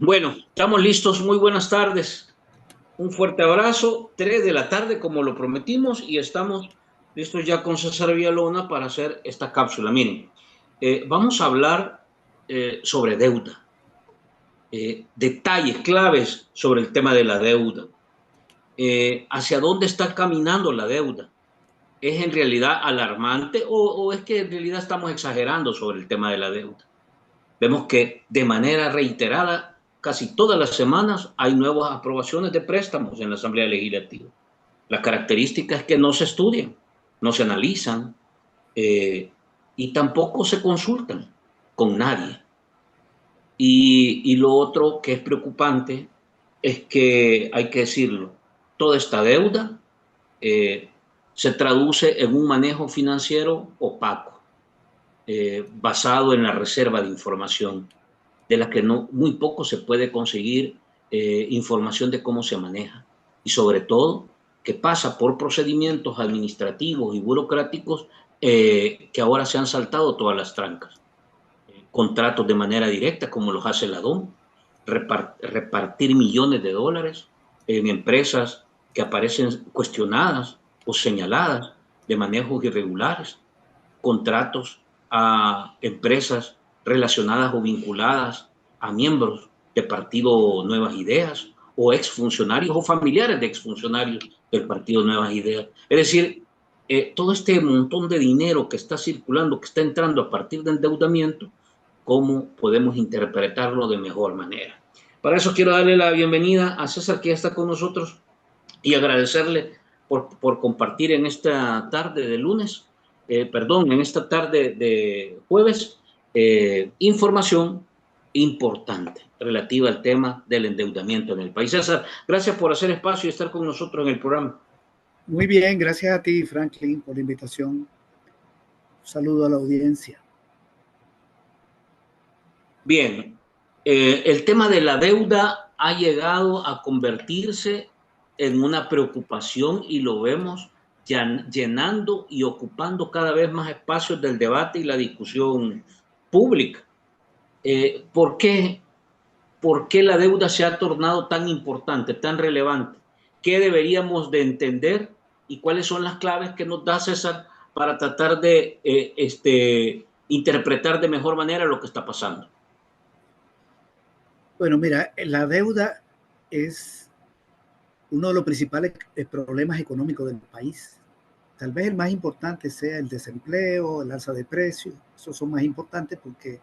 Bueno, estamos listos. Muy buenas tardes. Un fuerte abrazo. 3 de la tarde, como lo prometimos, y estamos listos ya con César Villalona para hacer esta cápsula. Miren, vamos a hablar sobre deuda, detalles claves sobre el tema de la deuda. ¿Hacia dónde está caminando la deuda? ¿Es en realidad alarmante o es que en realidad estamos exagerando sobre el tema de la deuda? Vemos que de manera reiterada, casi todas las semanas, hay nuevas aprobaciones de préstamos en la Asamblea Legislativa. La característica es que no se estudian, no se analizan y tampoco se consultan con nadie. Y lo otro que es preocupante es que, hay que decirlo, toda esta deuda eh, se traduce en un manejo financiero opaco, basado en la reserva de información de la que no, muy poco se puede conseguir información de cómo se maneja y sobre todo que pasa por procedimientos administrativos y burocráticos que ahora se han saltado todas las trancas. Contratos de manera directa como los hace la DOM, repartir millones de dólares en empresas que aparecen cuestionadas o señaladas de manejos irregulares, contratos a empresas relacionadas o vinculadas a miembros de Partido Nuevas Ideas o exfuncionarios o familiares de exfuncionarios del Partido Nuevas Ideas. Es decir, todo este montón de dinero que está circulando, que está entrando a partir de endeudamiento, ¿cómo podemos interpretarlo de mejor manera? Para eso quiero darle la bienvenida a César, que ya está con nosotros, y agradecerle por compartir en esta tarde de lunes, en esta tarde de jueves, información importante relativa al tema del endeudamiento en el país. César, gracias por hacer espacio y estar con nosotros en el programa. Muy bien, gracias a ti, Franklin, por la invitación. Un saludo a la audiencia. Bien, el tema de la deuda ha llegado a convertirse en una preocupación y lo vemos llenando y ocupando cada vez más espacios del debate y la discusión pública. ¿Por qué? ¿Por qué la deuda se ha tornado tan importante, tan relevante? ¿Qué deberíamos de entender y cuáles son las claves que nos da César para tratar de interpretar de mejor manera lo que está pasando? Bueno, mira, la deuda es uno de los principales problemas económicos del país. Tal vez el más importante sea el desempleo, el alza de precios. Esos son más importantes porque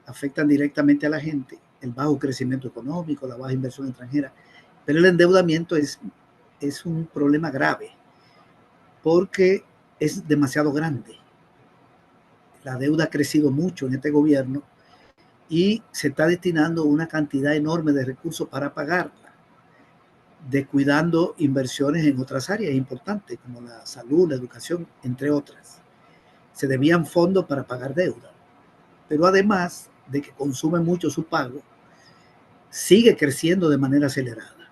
afectan directamente a la gente, el bajo crecimiento económico, la baja inversión extranjera. Pero el endeudamiento es un problema grave porque es demasiado grande. La deuda ha crecido mucho en este gobierno y se está destinando una cantidad enorme de recursos para pagarla, descuidando inversiones en otras áreas importantes como la salud, la educación, entre otras. Se debían fondos para pagar deuda, pero además de que consume mucho su pago, sigue creciendo de manera acelerada.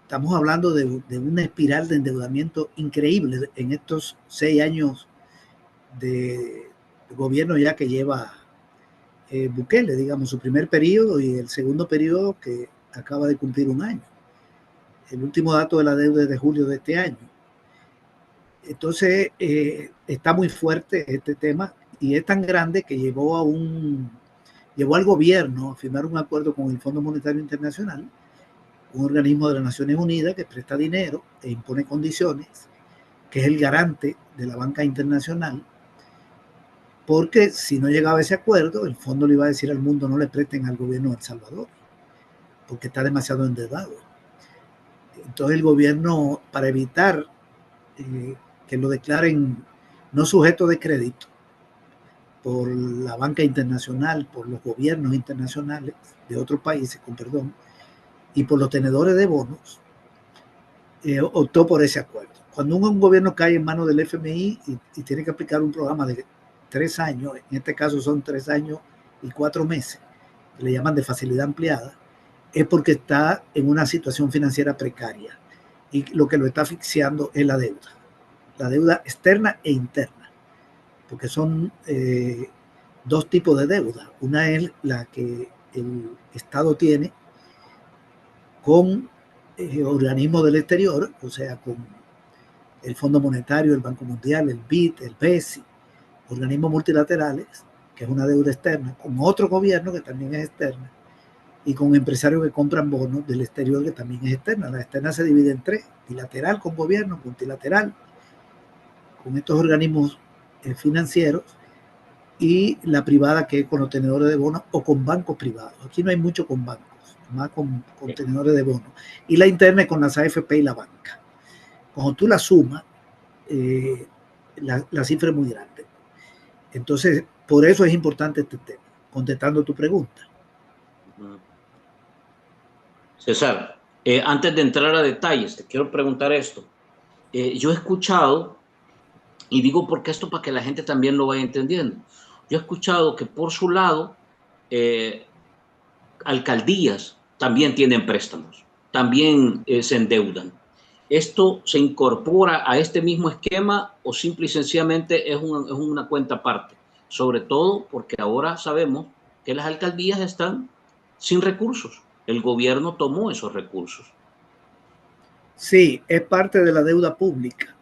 Estamos hablando de una espiral de endeudamiento increíble en estos 6 años de gobierno ya que lleva Bukele, digamos, su primer periodo y el segundo periodo que acaba de cumplir un año. El último dato de la deuda es de julio de este año. Entonces, está muy fuerte este tema y es tan grande que llevó al gobierno a firmar un acuerdo con el Fondo Monetario Internacional, un organismo de las Naciones Unidas que presta dinero e impone condiciones, que es el garante de la banca internacional, porque si no llegaba a ese acuerdo, el fondo le iba a decir al mundo no le presten al gobierno de El Salvador, porque está demasiado endeudado. Entonces el gobierno, para evitar que lo declaren no sujeto de crédito por la banca internacional, por los gobiernos internacionales de otros países, con perdón, y por los tenedores de bonos, optó por ese acuerdo. Cuando un gobierno cae en manos del FMI y tiene que aplicar un programa de 3 años, en este caso son 3 años y 4 meses, que le llaman de facilidad ampliada, es porque está en una situación financiera precaria y lo que lo está asfixiando es la deuda externa e interna, porque son 2 tipos de deuda. Una es la que el Estado tiene con organismos del exterior, o sea, con el Fondo Monetario, el Banco Mundial, el BID, el BESI, organismos multilaterales, que es una deuda externa, con otro gobierno que también es externa, y con empresarios que compran bonos del exterior que también es externa. La externa se divide en tres: bilateral con gobierno, multilateral con estos organismos financieros, y la privada, que es con los tenedores de bonos o con bancos privados. Aquí no hay mucho con bancos, más con tenedores de bonos. Y la interna es con las AFP y la banca. Cuando tú la sumas, la cifra es muy grande. Entonces, por eso es importante este tema, contestando tu pregunta. César, antes de entrar a detalles, te quiero preguntar esto. Yo he escuchado, y digo porque esto para que la gente también lo vaya entendiendo, yo he escuchado que por su lado, alcaldías también tienen préstamos, también se endeudan. ¿Esto se incorpora a este mismo esquema o simple y sencillamente es una cuenta aparte? Sobre todo porque ahora sabemos que las alcaldías están sin recursos. El gobierno tomó esos recursos. Sí, es parte de la deuda pública,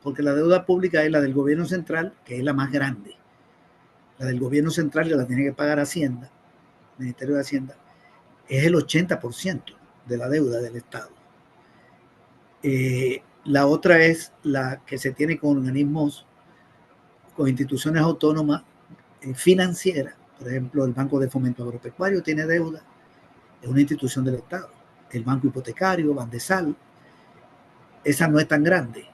porque la deuda pública es la del gobierno central, que es la más grande. La del gobierno central, que la tiene que pagar Hacienda, el Ministerio de Hacienda, es el 80% de la deuda del Estado. La otra es la que se tiene con organismos, con instituciones autónomas financieras. Por ejemplo, el Banco de Fomento Agropecuario tiene deuda, es una institución del Estado. El Banco Hipotecario, Bandesal, esa no es tan grande.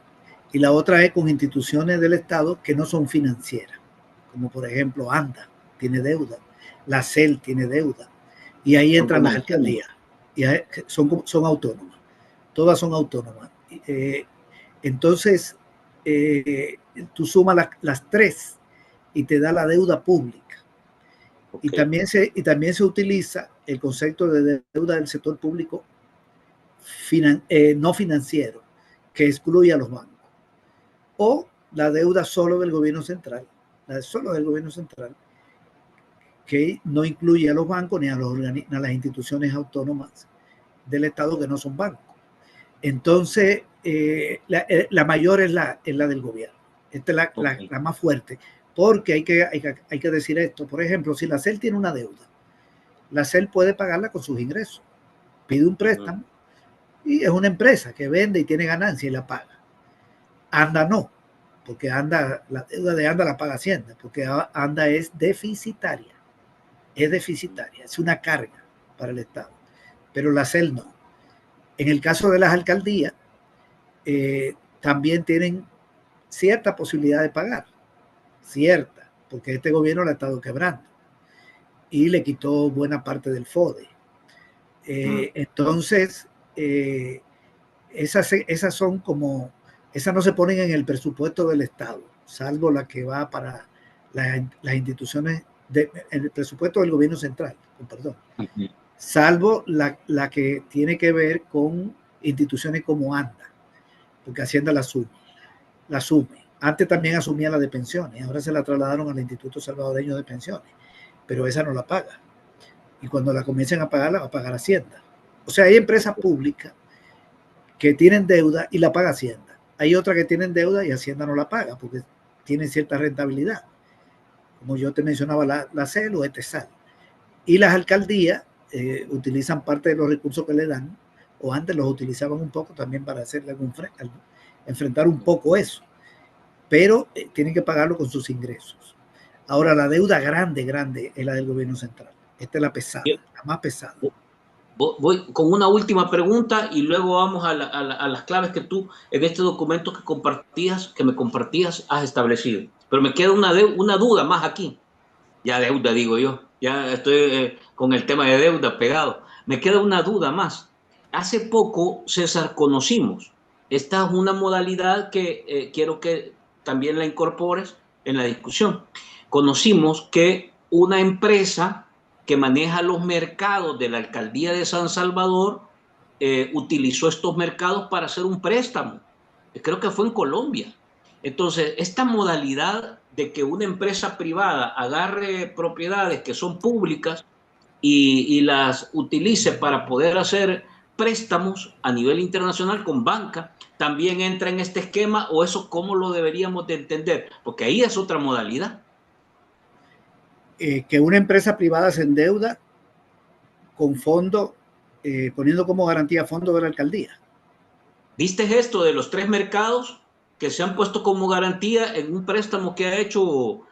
Y la otra es con instituciones del Estado que no son financieras, como por ejemplo ANDA tiene deuda, la CEL tiene deuda, y ahí entran las alcaldías, y son autónomas, todas son autónomas. Entonces, tú sumas las tres y te da la deuda pública. Okay. Y también se utiliza el concepto de deuda del sector público no financiero, que excluye a los bancos, o la deuda solo del gobierno central, que no incluye a los bancos ni a las instituciones autónomas del Estado que no son bancos. Entonces, la mayor es la del gobierno. Esta es la más fuerte, porque hay que decir esto. Por ejemplo, si la CEL tiene una deuda, la CEL puede pagarla con sus ingresos. Pide un préstamo y es una empresa que vende y tiene ganancia y la paga. ANDA no, porque la deuda de ANDA la paga Hacienda, porque ANDA es deficitaria, es una carga para el Estado, pero la CEL no. En el caso de las alcaldías, también tienen cierta posibilidad de pagar, porque este gobierno la ha estado quebrando y le quitó buena parte del FODE. Entonces, esas son como, esas no se ponen en el presupuesto del Estado, salvo la que va para las instituciones, en el presupuesto del gobierno central, perdón, salvo la que tiene que ver con instituciones como ANDA, porque Hacienda la asume. Antes también asumía la de pensiones, ahora se la trasladaron al Instituto Salvadoreño de Pensiones, pero esa no la paga. Y cuando la comiencen a pagar, la va a pagar Hacienda. O sea, hay empresas públicas que tienen deuda y la paga Hacienda. Hay otras que tienen deuda y Hacienda no la paga porque tienen cierta rentabilidad. Como yo te mencionaba, la CEL o ETESAL. Y las alcaldías utilizan parte de los recursos que le dan, o antes los utilizaban un poco también para hacerle enfrentar un poco eso. Pero tienen que pagarlo con sus ingresos. Ahora, la deuda grande es la del gobierno central. Esta es la pesada, la más pesada. Voy con una última pregunta y luego vamos a las claves que tú en este documento que me compartías has establecido. Pero me queda una duda más aquí. Ya deuda, digo yo. Ya estoy con el tema de deuda pegado. Me queda una duda más. Hace poco, César, conocimos. Esta es una modalidad que quiero que también la incorpores en la discusión. Conocimos que una empresa que maneja los mercados de la alcaldía de San Salvador utilizó estos mercados para hacer un préstamo. Creo que fue en Colombia. Entonces, esta modalidad de que una empresa privada agarre propiedades que son públicas y las utilice para poder hacer préstamos a nivel internacional con banca, también entra en este esquema, o eso cómo lo deberíamos de entender, porque ahí es otra modalidad. Que una empresa privada se endeuda con fondo, poniendo como garantía fondos de la alcaldía. ¿Viste esto de los 3 mercados que se han puesto como garantía en un préstamo que ha hecho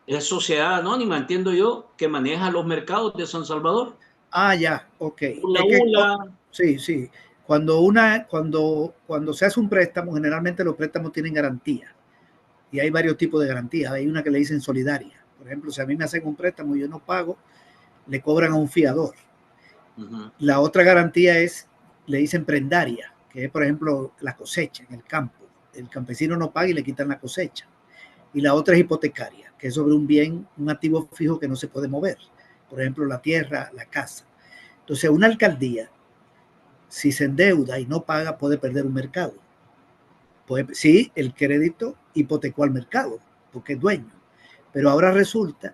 es sociedad anónima, entiendo yo, que maneja los mercados de San Salvador? Ah, ya, ok. Ula, Es que, ula. sí, sí. Cuando se hace un préstamo, generalmente los préstamos tienen garantía. Y hay varios tipos de garantías. Hay una que le dicen solidaria. Por ejemplo, si a mí me hacen un préstamo y yo no pago, le cobran a un fiador. La otra garantía le dicen prendaria, que es, por ejemplo, la cosecha en el campo. El campesino no paga y le quitan la cosecha. Y la otra es hipotecaria, que es sobre un bien, un activo fijo que no se puede mover. Por ejemplo, la tierra, la casa. Entonces, una alcaldía, si se endeuda y no paga, puede perder un mercado. Sí, el crédito hipotecó al mercado, porque es dueño. Pero ahora resulta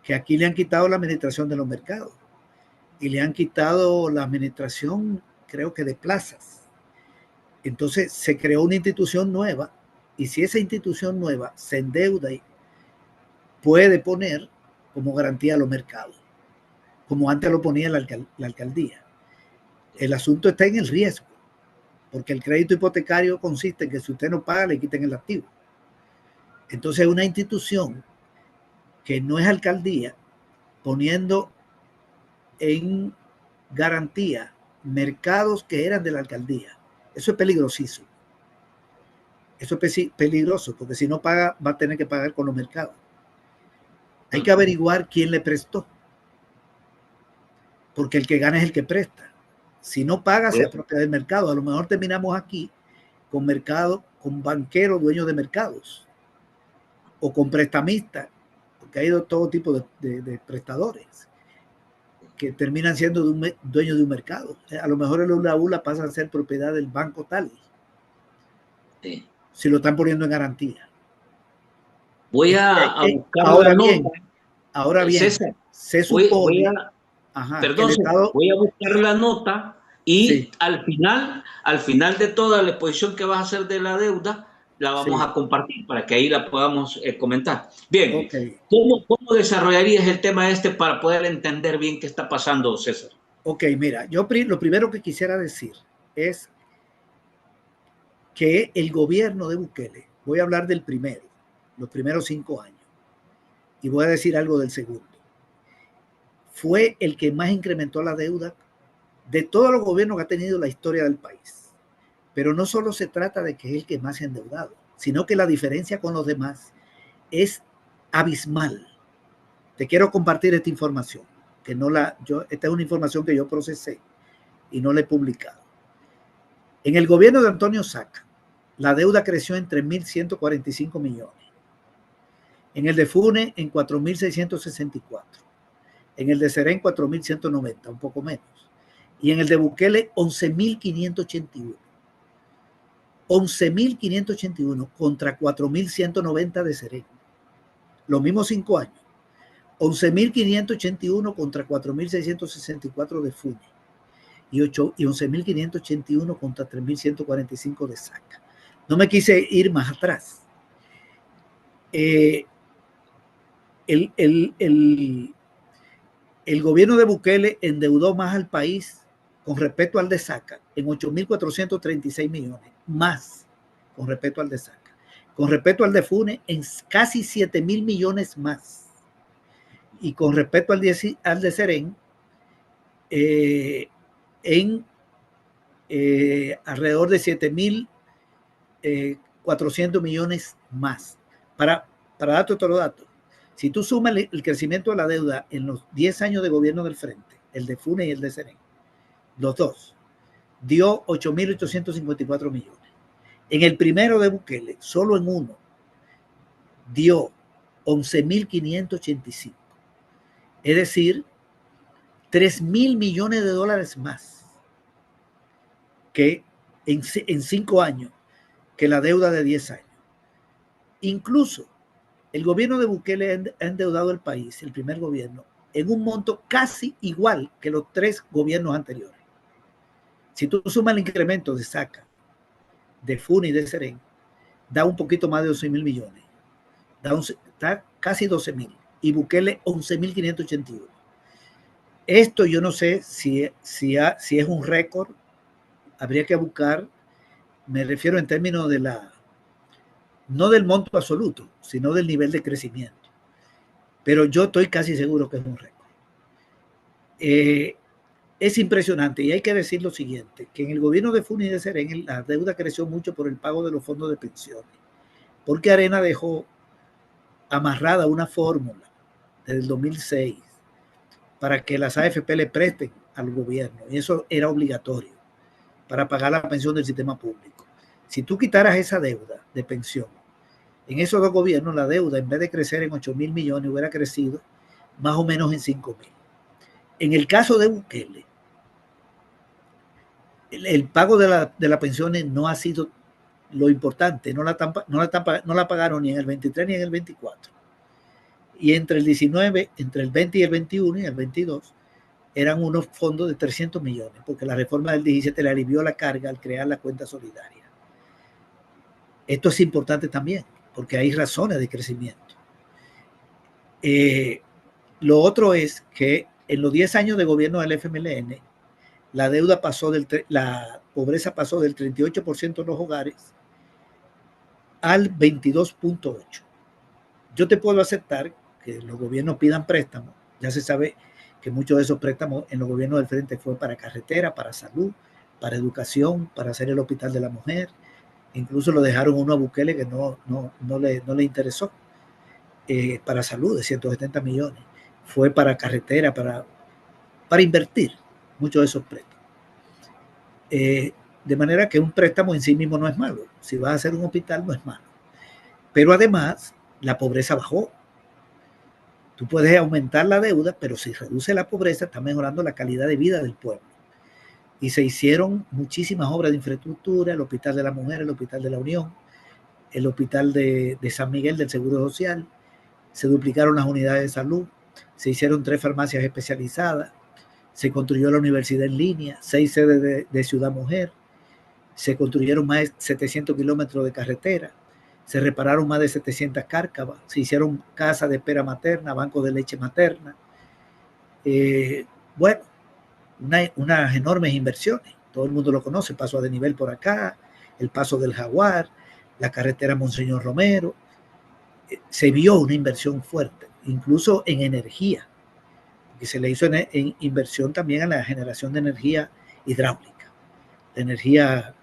que aquí le han quitado la administración de los mercados y le han quitado la administración, creo que de plazas. Entonces se creó una institución nueva, y si esa institución nueva se endeuda y puede poner como garantía a los mercados, como antes lo ponía la alcaldía. El asunto está en el riesgo, porque el crédito hipotecario consiste en que si usted no paga, le quiten el activo. Entonces una institución que no es alcaldía, poniendo en garantía mercados que eran de la alcaldía. Eso es peligrosísimo. Eso es peligroso, porque si no paga, va a tener que pagar con los mercados. Hay que averiguar quién le prestó, porque el que gana es el que presta. Si no paga, se apropia del mercado. A lo mejor terminamos aquí con mercado, con banqueros dueños de mercados, o con prestamistas, porque hay todo tipo de prestadores que terminan siendo dueños de un mercado. A lo mejor el ula pasa a ser propiedad del banco tal, sí, si lo están poniendo en garantía. Voy a buscar ahora la bien, nota. ahora bien, César, se supone que el perdón, Estado... voy a buscar la nota y Sí, al final de toda la exposición que vas a hacer de la deuda, la vamos sí, a compartir para que ahí la podamos comentar. Bien, ok. ¿cómo desarrollarías el tema este para poder entender bien qué está pasando, César? Ok, mira, yo lo primero que quisiera decir es que el gobierno de Bukele, voy a hablar del primero, los primeros 5 años, y voy a decir algo del segundo, fue el que más incrementó la deuda de todos los gobiernos que ha tenido la historia del país. Pero no solo se trata de que es el que más se ha endeudado, sino que la diferencia con los demás es abismal. Te quiero compartir esta información, que esta es una información que yo procesé y no la he publicado. En el gobierno de Antonio Saca, la deuda creció en 3.145 millones. En el de Fune, en 4.664. En el de Serén, 4.190, un poco menos. Y en el de Bukele, 11.581. 11.581 contra 4.190 de Serén. Los mismos 5 años. 11.581 contra 4.664 de Fune. Y 11.581 contra 3.145 de Saca. No me quise ir más atrás. El gobierno de Bukele endeudó más al país con respecto al de Saca en 8.436 millones, más con respecto al de Saca. Con respecto al de Fune, en casi 7.000 millones más. Y con respecto al de Serén, en alrededor de 7.400 millones más. Para darte otro dato, si tú sumas el crecimiento de la deuda en los 10 años de gobierno del Frente, el de Fune y el de Serén, los dos, dio 8.854 millones. En el primero de Bukele, solo en uno, dio 11.585. Es decir, 3.000 millones de dólares más que en 5 años que la deuda de 10 años. Incluso El gobierno de Bukele ha endeudado el país, el primer gobierno, en un monto casi igual que los 3 gobiernos anteriores. Si tú sumas el incremento de SACA, de FUNA y de SEREN, da un poquito más de 12.000 millones. Está casi 12.000. Y Bukele 11.581. Esto yo no sé si es un récord. Habría que buscar, me refiero en términos de no del monto absoluto, sino del nivel de crecimiento. Pero yo estoy casi seguro que es un récord. Es impresionante, y hay que decir lo siguiente, que en el gobierno de FUNA y de SEREN la deuda creció mucho por el pago de los fondos de pensiones, porque Arena dejó amarrada una fórmula desde el 2006 para que las AFP le presten al gobierno, y eso era obligatorio para pagar la pensión del sistema público. Si tú quitaras esa deuda de pensión, en esos 2 gobiernos la deuda, en vez de crecer en 8.000 millones, hubiera crecido más o menos en 5.000. En el caso de Bukele, el pago de las pensiones no ha sido lo importante, no la pagaron ni en el 23 ni en el 24. Y entre el 19, entre el 20 y el 21 y el 22, eran unos fondos de 300 millones, porque la reforma del 17 le alivió la carga al crear la cuenta solidaria. Esto es importante también, porque hay razones de crecimiento. Lo otro es que en los 10 años de gobierno del FMLN, la pobreza pasó del 38% en los hogares al 22.8%. Yo te puedo aceptar que los gobiernos pidan préstamos. Ya se sabe que muchos de esos préstamos en los gobiernos del frente fue para carretera, para salud, para educación, para hacer el hospital de la mujer. Incluso lo dejaron uno a Bukele que no le interesó. Para salud de 170 millones. Fue para carretera, para invertir muchos de esos préstamos. De manera que un préstamo en sí mismo no es malo. Si vas a hacer un hospital no es malo. Pero además la pobreza bajó. Tú puedes aumentar la deuda, pero si reduce la pobreza, está mejorando la calidad de vida del pueblo. Y se hicieron muchísimas obras de infraestructura, el Hospital de la Mujer, el Hospital de la Unión, el Hospital de San Miguel del Seguro Social, se duplicaron las unidades de salud, se hicieron 3 farmacias especializadas, se construyó la universidad en línea, 6 sedes de Ciudad Mujer, se construyeron más de 700 kilómetros de carretera, se repararon más de 700 cárcavas, se hicieron casas de espera materna, bancos de leche materna. Bueno, unas enormes inversiones. Todo el mundo lo conoce, paso a desnivel por acá, el paso del Jaguar, la carretera Monseñor Romero. Se vio una inversión fuerte, incluso en energía, porque se le hizo en inversión también a la generación de energía hidráulica, de energía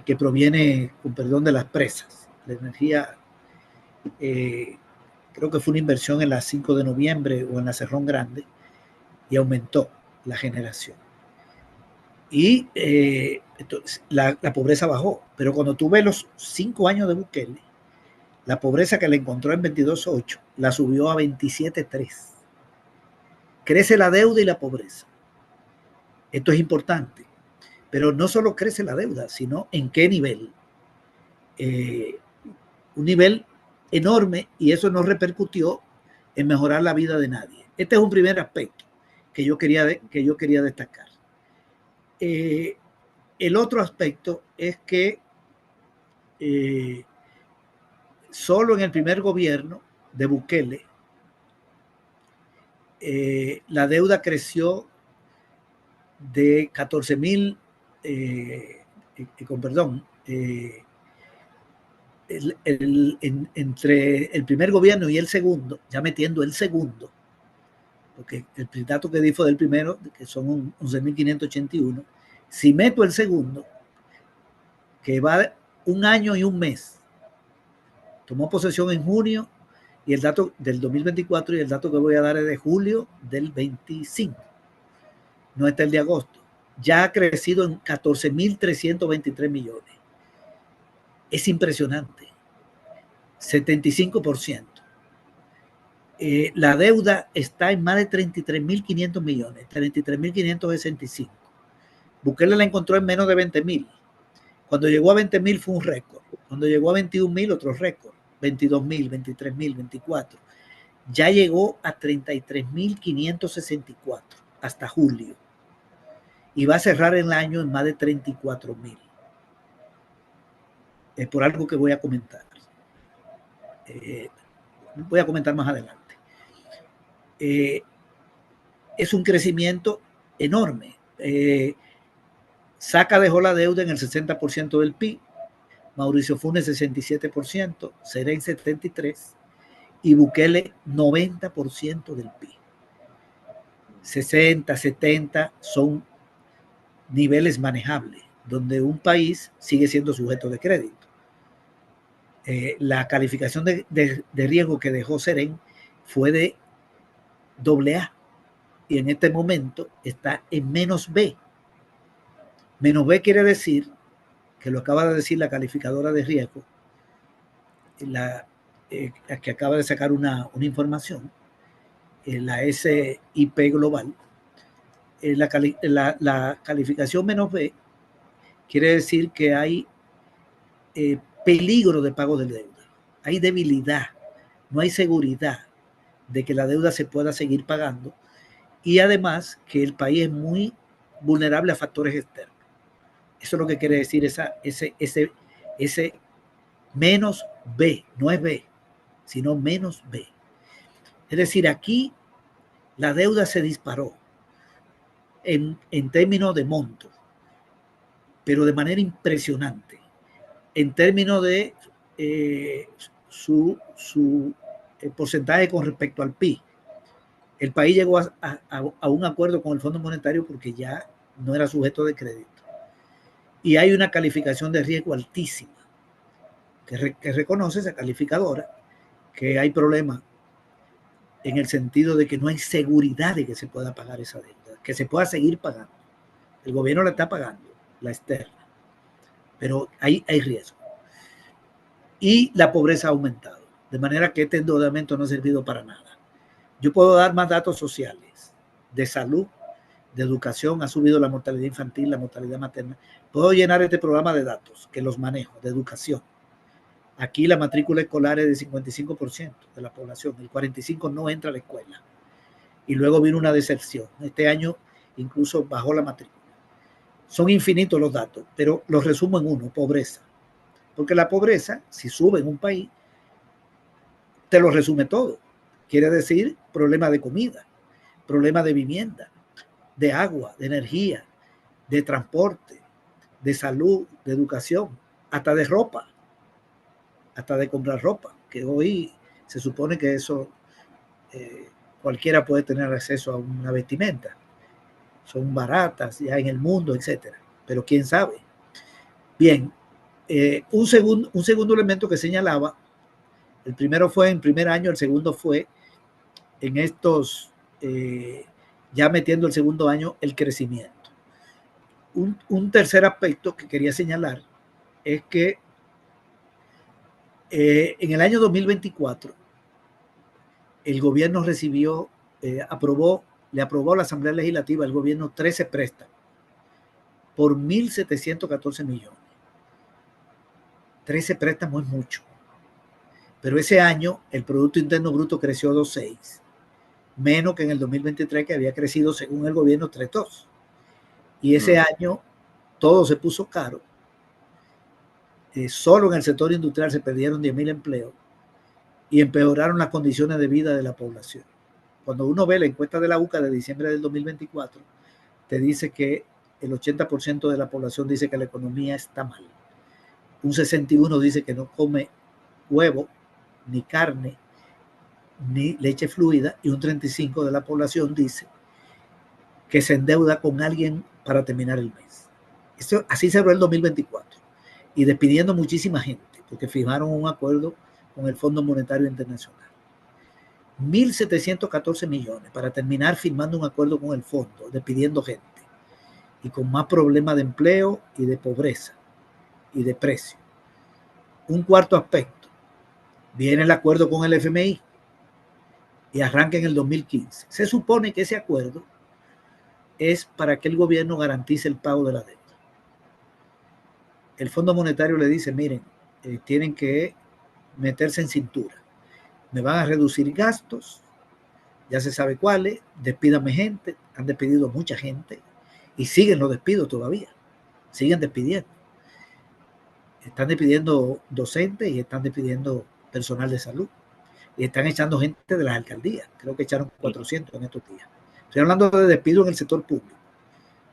que proviene, con perdón, de las presas. La energía, creo que fue una inversión en la 5 de noviembre o en la Cerrón Grande, y aumentó la generación. Y entonces, la pobreza bajó, pero cuando tú ves los 5 años de Bukele, la pobreza que le encontró en 22.8 la subió a 27.3. Crece la deuda y la pobreza. Esto es importante. Pero no solo crece la deuda, sino en qué nivel. Un nivel enorme, y eso no repercutió en mejorar la vida de nadie. Este es un primer aspecto que yo quería destacar. El otro aspecto es que solo en el primer gobierno de Bukele la deuda creció de 14.000, con perdón, entre el primer gobierno y el segundo, ya metiendo el segundo, porque el dato que di fue del primero, que son 11.581, si meto el segundo, que va 1 año y 1 mes, tomó posesión en junio, y el dato del 2024, y el dato que voy a dar es de julio del 25, no está el de agosto, ya ha crecido en 14.323 millones. Es impresionante, 75%. La deuda está en más de 33.500 millones, 33.565. Bukele la encontró en menos de 20.000. Cuando llegó a 20.000 fue un récord. Cuando llegó a 21.000, otro récord. 22.000, 23.000, 24. Ya llegó a 33.564 hasta julio. Y va a cerrar el año en más de 34.000. Por algo que voy a comentar. Voy a comentar más adelante. Es un crecimiento enorme. Saca dejó la deuda en el 60% del PIB, Mauricio Funes 67%, Serén 73% y Bukele 90% del PIB. 60, 70 son niveles manejables, donde un país sigue siendo sujeto de crédito. La calificación de riesgo que dejó Serén fue de AA y en este momento está en -B. -B quiere decir, que lo acaba de decir la calificadora de riesgo, que acaba de sacar una información, la SIP Global, la calificación -B quiere decir que hay peligro de pago de deuda, hay debilidad, no hay seguridad de que la deuda se pueda seguir pagando y además que el país es muy vulnerable a factores externos. Eso es lo que quiere decir ese -B, no es B, sino -B. Es decir, aquí la deuda se disparó en términos de monto, pero de manera impresionante. En términos de su porcentaje con respecto al PIB. El país llegó a un acuerdo con el Fondo Monetario porque ya no era sujeto de crédito. Y hay una calificación de riesgo altísima que reconoce esa calificadora que hay problemas en el sentido de que no hay seguridad de que se pueda pagar esa deuda, que se pueda seguir pagando. El gobierno la está pagando, la externa, pero hay riesgo. Y la pobreza ha aumentado, de manera que este endeudamiento no ha servido para nada. Yo puedo dar más datos sociales, de salud, de educación, ha subido la mortalidad infantil, la mortalidad materna. Puedo llenar este programa de datos, que los manejo, de educación. Aquí la matrícula escolar es del 55% de la población, el 45% no entra a la escuela. Y luego vino una deserción. Este año incluso bajó la matrícula. Son infinitos los datos, pero los resumo en uno, pobreza. Porque la pobreza, si sube en un país, te lo resume todo. Quiere decir problema de comida, problema de vivienda, de agua, de energía, de transporte, de salud, de educación, hasta de ropa, hasta de comprar ropa, que hoy se supone que eso cualquiera puede tener acceso a una vestimenta. Son baratas ya en el mundo, etcétera. Pero quién sabe. Bien, un segundo elemento que señalaba, el primero fue en primer año, el segundo fue en estos, ya metiendo el segundo año, el crecimiento. Un tercer aspecto que quería señalar es que en el año 2024 el gobierno recibió, le aprobó a la Asamblea Legislativa el gobierno 13 préstamos por 1.714 millones. 13 préstamos es mucho. Pero ese año el Producto Interno Bruto creció 2.6, menos que en el 2023 que había crecido según el gobierno 3.2. Y ese año todo se puso caro. Solo en el sector industrial se perdieron 10.000 empleos y empeoraron las condiciones de vida de la población. Cuando uno ve la encuesta de la UCA de diciembre del 2024, te dice que el 80% de la población dice que la economía está mal. Un 61% dice que no come huevo, ni carne, ni leche fluida, y un 35% de la población dice que se endeuda con alguien para terminar el mes. Esto, así cerró el 2024 y despidiendo muchísima gente porque firmaron un acuerdo con el Fondo Monetario Internacional. 1.714 millones para terminar firmando un acuerdo con el fondo, despidiendo gente y con más problemas de empleo y de pobreza y de precio. Un cuarto aspecto, viene el acuerdo con el FMI y arranca en el 2015. Se supone que ese acuerdo es para que el gobierno garantice el pago de la deuda. El Fondo Monetario le dice, miren, tienen que meterse en cintura. Me van a reducir gastos, ya se sabe cuáles, despídame gente, han despedido mucha gente y siguen los despidos todavía, siguen despidiendo. Están despidiendo docentes y están despidiendo personal de salud. Y están echando gente de las alcaldías. Creo que echaron 400 en estos días. Estoy hablando de despido en el sector público,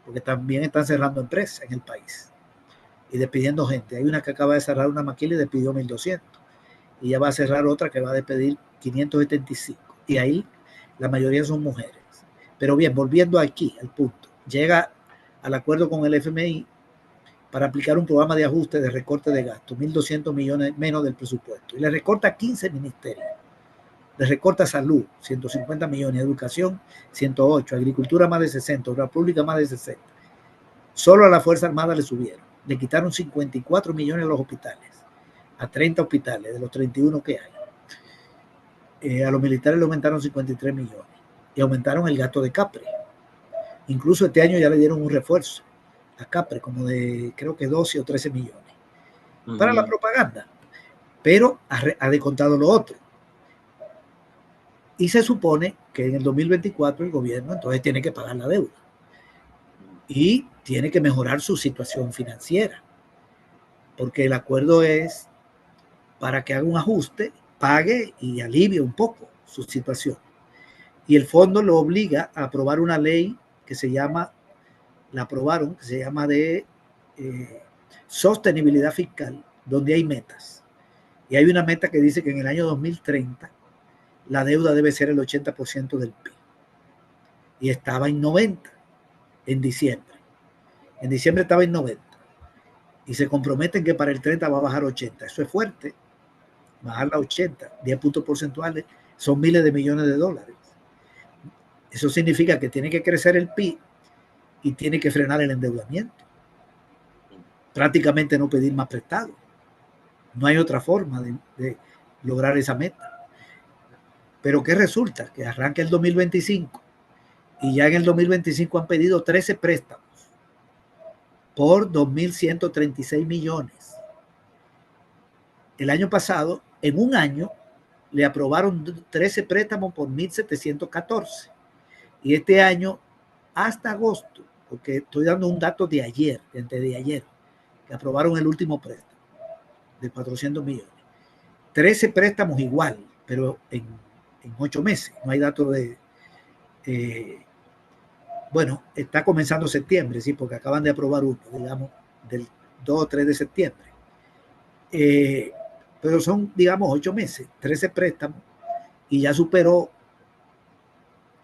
porque también están cerrando empresas en el país y despidiendo gente. Hay una que acaba de cerrar una maquila y despidió 1.200. Y ya va a cerrar otra que va a despedir 575. Y ahí la mayoría son mujeres. Pero bien, volviendo aquí al punto, llega al acuerdo con el FMI para aplicar un programa de ajuste de recorte de gastos, 1.200 millones menos del presupuesto. Y le recorta 15 ministerios. Le recorta salud, 150 millones, educación, 108, agricultura más de 60, obra pública más de 60. Solo a la Fuerza Armada le subieron. Le quitaron 54 millones a los hospitales, a 30 hospitales de los 31 que hay. A los militares le aumentaron 53 millones y aumentaron el gasto de Capre. Incluso este año ya le dieron un refuerzo a Capre, como de creo que 12 o 13 millones para la propaganda, pero ha descontado lo otro. Y se supone que en el 2024 el gobierno entonces tiene que pagar la deuda y tiene que mejorar su situación financiera, porque el acuerdo es para que haga un ajuste, pague y alivie un poco su situación. Y el fondo lo obliga a aprobar una ley que se llama, la aprobaron, que se llama de sostenibilidad fiscal, donde hay metas. Y hay una meta que dice que en el año 2030 la deuda debe ser el 80% del PIB. Y estaba en 90 en diciembre. En diciembre estaba en 90. Y se comprometen que para el 30 va a bajar 80. Eso es fuerte. Bajar a 80, 10 puntos porcentuales, son miles de millones de dólares. Eso significa que tiene que crecer el PIB y tiene que frenar el endeudamiento. Prácticamente no pedir más prestado. No hay otra forma de lograr esa meta. Pero ¿qué resulta? Que arranca el 2025 y ya en el 2025 han pedido 13 préstamos por 2.136 millones. El año pasado, en un año, le aprobaron 13 préstamos por 1.714. Y este año, hasta agosto, porque estoy dando un dato de ayer, de ayer, que aprobaron el último préstamo de 400 millones. 13 préstamos igual, pero en 8 meses. No hay datos de... bueno, está comenzando septiembre, sí, porque acaban de aprobar uno, digamos, del 2 o 3 de septiembre. Pero son, digamos, 8 meses, 13 préstamos, y ya superó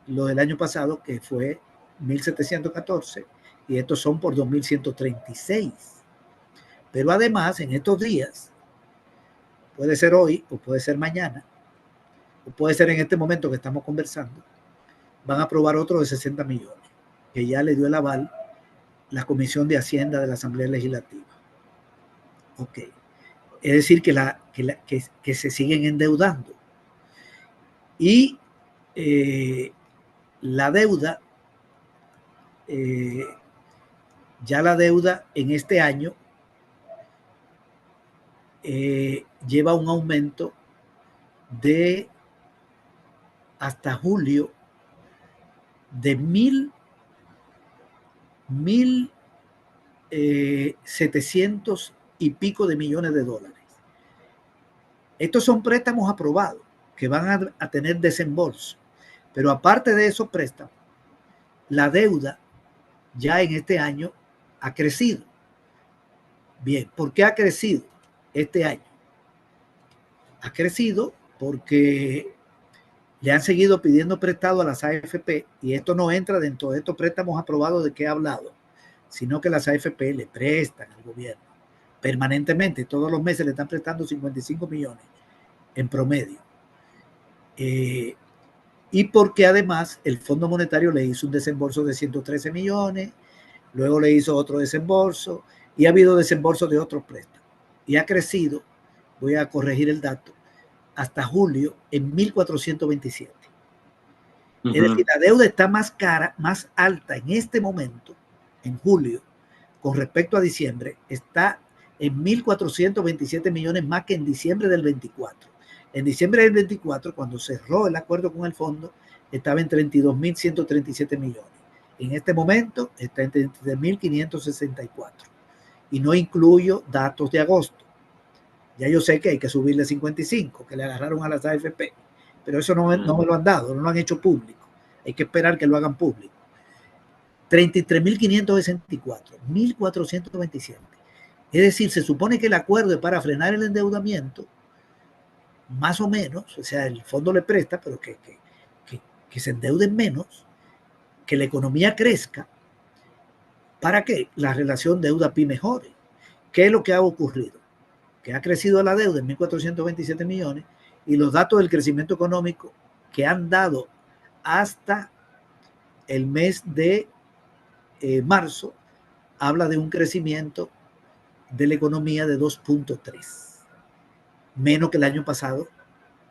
lo del año pasado, que fue 1.714, y estos son por 2.136. Pero además, en estos días, puede ser hoy, o puede ser mañana, o puede ser en este momento que estamos conversando, van a aprobar otro de 60 millones, que ya le dio el aval la Comisión de Hacienda de la Asamblea Legislativa. Ok. Es decir, que se siguen endeudando. Y la deuda, ya la deuda en este año lleva un aumento de hasta julio de 1.700 y pico de millones de dólares. Estos son préstamos aprobados que van a tener desembolso. Pero aparte de esos préstamos, la deuda ya en este año ha crecido. Bien, ¿por qué ha crecido este año? Ha crecido porque le han seguido pidiendo prestado a las AFP, y esto no entra dentro de estos préstamos aprobados de que he hablado, sino que las AFP le prestan al gobierno permanentemente. Todos los meses le están prestando 55 millones en promedio. Y porque además el Fondo Monetario le hizo un desembolso de 113 millones, luego le hizo otro desembolso, y ha habido desembolso de otros préstamos. Y ha crecido, voy a corregir el dato, hasta julio en 1.427. Es decir, la deuda está más cara, más alta en este momento, en julio, con respecto a diciembre, está en 1.427 millones más que en diciembre del 24. En diciembre del 24, cuando cerró el acuerdo con el fondo, estaba en 32.137 millones. En este momento está en 33.564. Y no incluyo datos de agosto. Ya yo sé que hay que subirle 55, que le agarraron a las AFP, pero eso no me lo han dado, no lo han hecho público. Hay que esperar que lo hagan público. 33.564, 1.427. Es decir, se supone que el acuerdo es para frenar el endeudamiento, más o menos, o sea, el fondo le presta, pero que se endeuden menos, que la economía crezca, para que la relación deuda-PIB mejore. ¿Qué es lo que ha ocurrido? Que ha crecido la deuda en 1.427 millones y los datos del crecimiento económico que han dado hasta el mes de marzo habla de un crecimiento de la economía de 2.3, menos que el año pasado,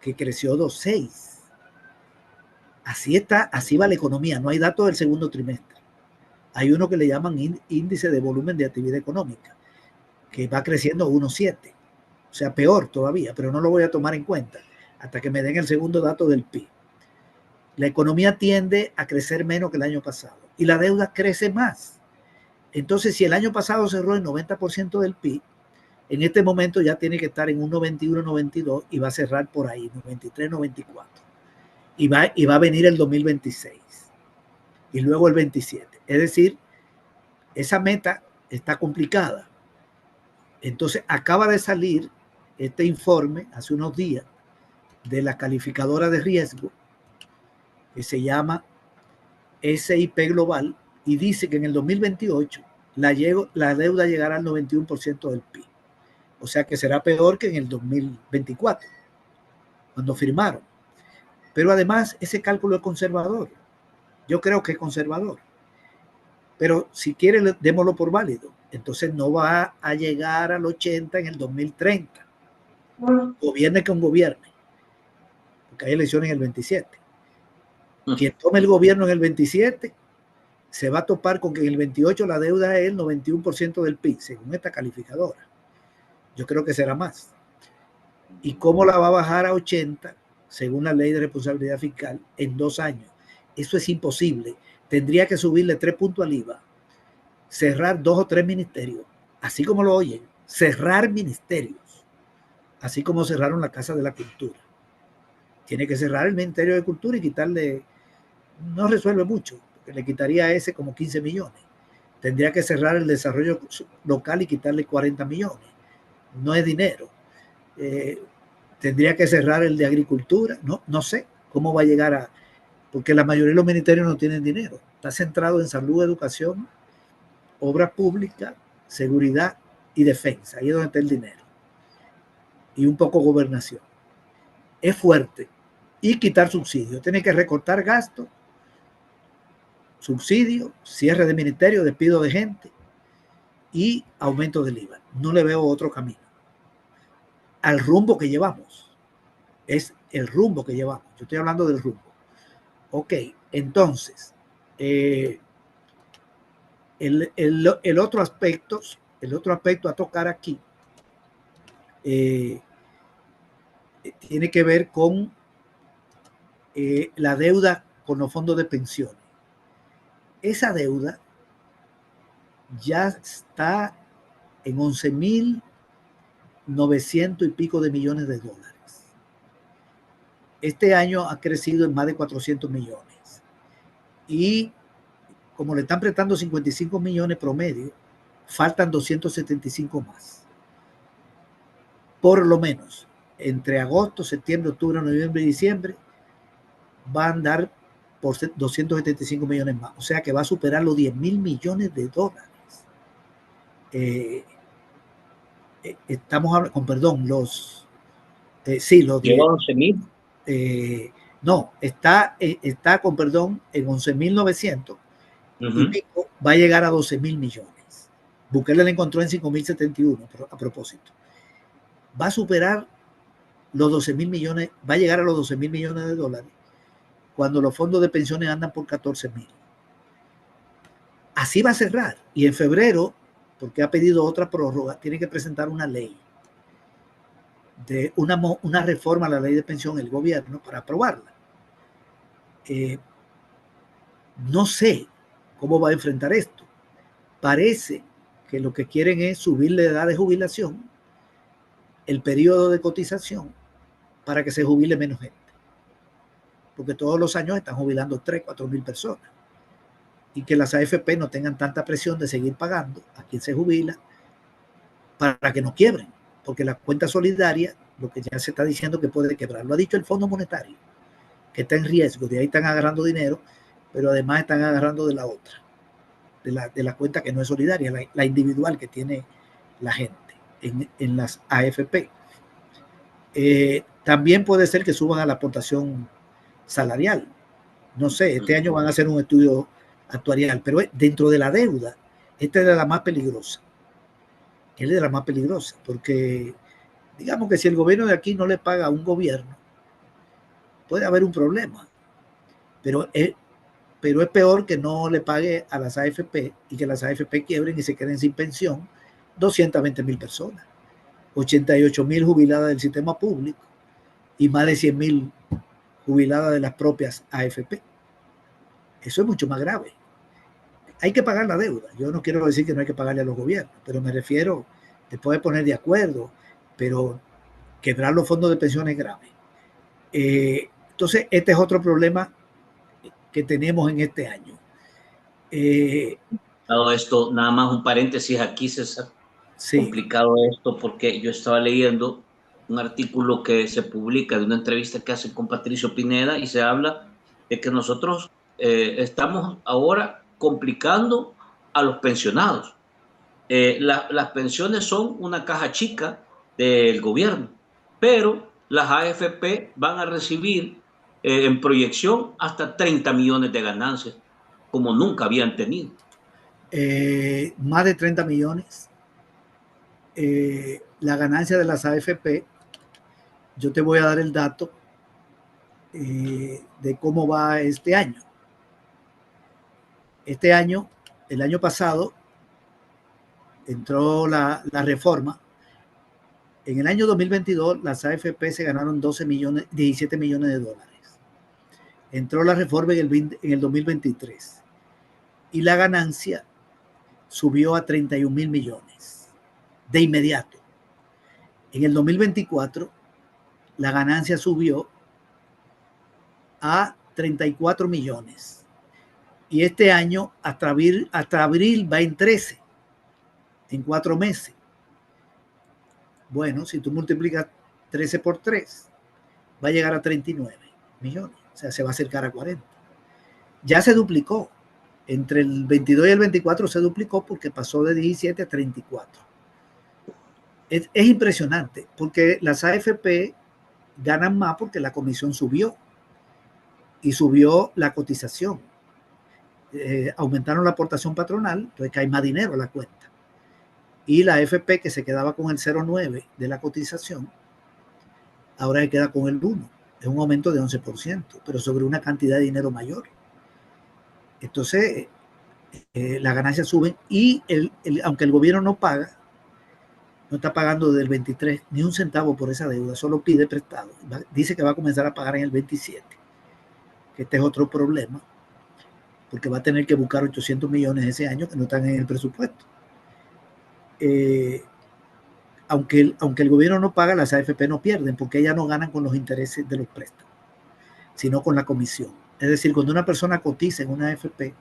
que creció 2.6. Así está, así va la economía. No hay datos del segundo trimestre. Hay uno que le llaman índice de volumen de actividad económica, que va creciendo 1.7. O sea, peor todavía, pero no lo voy a tomar en cuenta hasta que me den el segundo dato del PIB. La economía tiende a crecer menos que el año pasado y la deuda crece más. Entonces, si el año pasado cerró el 90% del PIB, en este momento ya tiene que estar en un 91, 92 y va a cerrar por ahí, 93, 94. Y va a venir el 2026 y luego el 27. Es decir, esa meta está complicada. Entonces, acaba de salir este informe hace unos días de la calificadora de riesgo que se llama SIP Global y dice que en el 2028 la deuda llegará al 91% del PIB. O sea que será peor que en el 2024, cuando firmaron. Pero además ese cálculo es conservador. Yo creo que es conservador. Pero si quiere, démoslo por válido. Entonces no va a llegar al 80 en el 2030. Gobierne con gobierne. Porque hay elecciones en el 27. Quien tome el gobierno en el 27 se va a topar con que en el 28 la deuda es el 91% del PIB, según esta calificadora. Yo creo que será más. ¿Y cómo la va a bajar a 80 según la ley de responsabilidad fiscal en 2 años? Eso es imposible. Tendría que subirle 3 puntos al IVA, cerrar 2 o 3 ministerios, así como lo oyen, cerrar ministerios, así como cerraron la Casa de la Cultura. Tiene que cerrar el Ministerio de Cultura y quitarle, no resuelve mucho, porque le quitaría a ese como 15 millones. Tendría que cerrar el desarrollo local y quitarle 40 millones. No es dinero. Tendría que cerrar el de agricultura, no sé cómo va a llegar a, porque la mayoría de los ministerios no tienen dinero, está centrado en salud, educación, obra pública, seguridad y defensa, ahí es donde está el dinero, y un poco gobernación. Es fuerte, y quitar subsidios, tiene que recortar gastos, subsidios, cierre de ministerio, despido de gente, y aumento del IVA. No le veo otro camino al rumbo que llevamos. Es el rumbo que llevamos. Yo estoy hablando del rumbo. Ok, entonces, el otro aspecto a tocar aquí tiene que ver con la deuda con los fondos de pensiones. Esa deuda ya está en 11.900 y pico de millones de dólares. Este año ha crecido en más de 400 millones. Y como le están prestando 55 millones promedio, faltan 275 más. Por lo menos, entre agosto, septiembre, octubre, noviembre y diciembre, va a andar por 275 millones más. O sea que va a superar los 10.000 millones de dólares. Estamos hablando, con perdón, los 11.000. No, está con perdón en 11.900 y pico, va a llegar a 12.000 millones. Bukele le encontró en 5.071 a propósito. Va a superar los 12.000 millones, va a llegar a los 12.000 millones de dólares cuando los fondos de pensiones andan por 14.000. Así va a cerrar. Y en febrero porque ha pedido otra prórroga, tiene que presentar una ley, de una reforma a la ley de pensión el gobierno para aprobarla. No sé cómo va a enfrentar esto. Parece que lo que quieren es subir la edad de jubilación, el periodo de cotización, para que se jubile menos gente. Porque todos los años están jubilando 3, 4 mil personas. Y que las AFP no tengan tanta presión de seguir pagando a quien se jubila para que no quiebren. Porque la cuenta solidaria, lo que ya se está diciendo que puede quebrar, lo ha dicho el Fondo Monetario, que está en riesgo, de ahí están agarrando dinero, pero además están agarrando de la otra, de la cuenta que no es solidaria, la individual que tiene la gente en las AFP. También puede ser que suban a la aportación salarial. No sé, este año van a hacer un estudio actuarial, pero dentro de la deuda, esta es de la más peligrosa. Es de la más peligrosa, porque digamos que si el gobierno de aquí no le paga a un gobierno, puede haber un problema, pero es peor que no le pague a las AFP y que las AFP quiebren y se queden sin pensión 220,000 personas, 88,000 jubiladas del sistema público y más de 100,000 jubiladas de las propias AFP. Eso es mucho más grave. Hay que pagar la deuda. Yo no quiero decir que no hay que pagarle a los gobiernos, pero me refiero, te puedes poner de acuerdo, pero quebrar los fondos de pensiones es grave. Entonces, este es otro problema que tenemos en este año. Dado esto, nada más un paréntesis aquí, César. Sí. Complicado esto porque yo estaba leyendo un artículo que se publica de una entrevista que hace con Patricio Pineda y se habla de que nosotros estamos ahora complicando a los pensionados. Las pensiones son una caja chica del gobierno, pero las AFP van a recibir en proyección hasta 30 millones de ganancias, como nunca habían tenido. Más de 30 millones. La ganancia de las AFP, yo te voy a dar el dato de cómo va este año. Este año, el año pasado, entró la reforma. En el año 2022, las AFP se ganaron 17 millones de dólares. Entró la reforma en el 2023 y la ganancia subió a 31,000 millones de inmediato. En el 2024, la ganancia subió a 34 millones. Y este año, hasta abril va en 13, en 4 meses. Bueno, si tú multiplicas 13 por 3, va a llegar a 39 millones. O sea, se va a acercar a 40. Ya se duplicó. Entre el 22 y el 24 se duplicó porque pasó de 17 a 34. Es impresionante porque las AFP ganan más porque la comisión subió y subió la cotización. Aumentaron la aportación patronal, entonces cae más dinero a la cuenta. Y la AFP, que se quedaba con el 0,9 de la cotización, ahora se queda con el 1. Es un aumento de 11%, pero sobre una cantidad de dinero mayor. Entonces, las ganancias suben y aunque el gobierno no paga, no está pagando desde el 23 ni un centavo por esa deuda, solo pide prestado. Dice que va a comenzar a pagar en el 27, que este es otro problema, porque va a tener que buscar 800 millones ese año que no están en el presupuesto. Aunque el gobierno no paga, las AFP no pierden, porque ellas no ganan con los intereses de los préstamos, sino con la comisión. Es decir, cuando una persona cotiza en una AFP,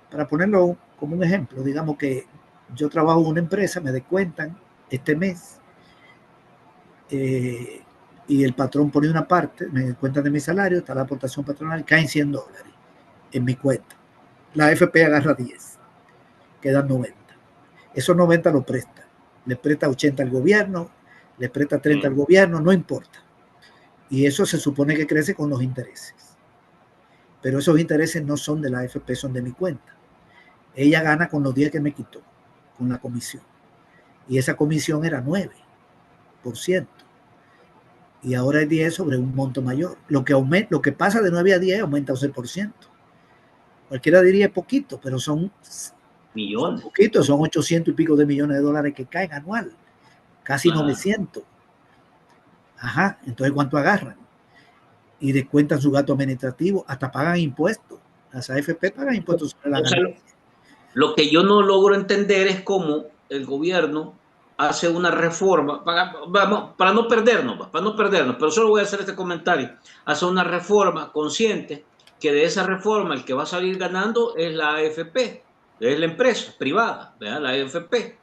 para ponerlo como un ejemplo, digamos que yo trabajo en una empresa, me descuentan este mes y el patrón pone una parte, me descuentan de mi salario, está la aportación patronal, caen $100 en mi cuenta. La AFP agarra 10, quedan 90. Esos 90 lo presta. Le presta 80 al gobierno, le presta 30 al gobierno, no importa. Y eso se supone que crece con los intereses. Pero esos intereses no son de la AFP, son de mi cuenta. Ella gana con los 10 que me quitó, con la comisión. Y esa comisión era 9%. Y ahora es 10 sobre un monto mayor. Lo que pasa de 9 a 10 aumenta 11%. Cualquiera diría poquito, pero son Son poquitos, son 800 y pico de millones de dólares que caen anual, casi 900. Ajá, entonces ¿cuánto agarran? Y descuentan su gasto administrativo, hasta pagan impuestos. Las AFP pagan impuestos sobre la ganancia. Lo que yo no logro entender es cómo el gobierno hace una reforma, para no perdernos, pero solo voy a hacer este comentario, hace una reforma consciente que de esa reforma el que va a salir ganando es la AFP, es la empresa privada, ¿verdad? La AFP.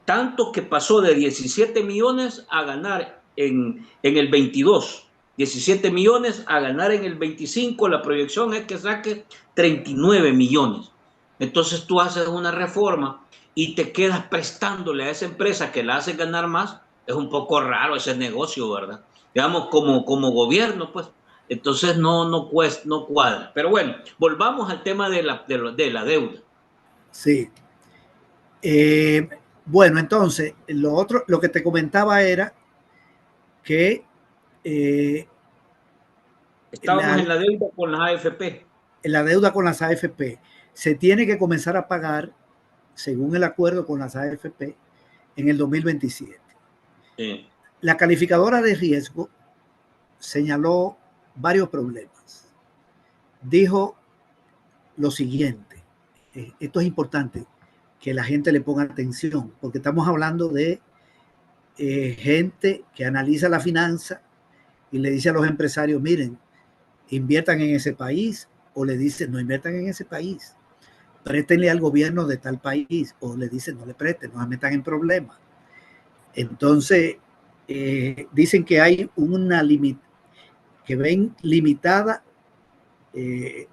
Tanto que pasó de 17 millones a ganar en el 22. 17 millones a ganar en el 25, la proyección es que saque 39 millones. Entonces tú haces una reforma y te quedas prestándole a esa empresa que la hace ganar más. Es un poco raro ese negocio, ¿verdad? Digamos, como gobierno, pues. Entonces no cuadra. Pero bueno, volvamos al tema de la deuda. Sí. Bueno, entonces, lo que te comentaba era que Estábamos en la deuda con las AFP. En la deuda con las AFP se tiene que comenzar a pagar, según el acuerdo con las AFP, en el 2027. Sí. La calificadora de riesgo señaló varios problemas. Dijo lo siguiente, esto es importante, que la gente le ponga atención, porque estamos hablando de gente que analiza la finanza y le dice a los empresarios, miren, inviertan en ese país, o le dicen, no inviertan en ese país, préstenle al gobierno de tal país, o le dicen, no le presten, no se metan en problemas. Entonces, dicen que hay una que ven limitada,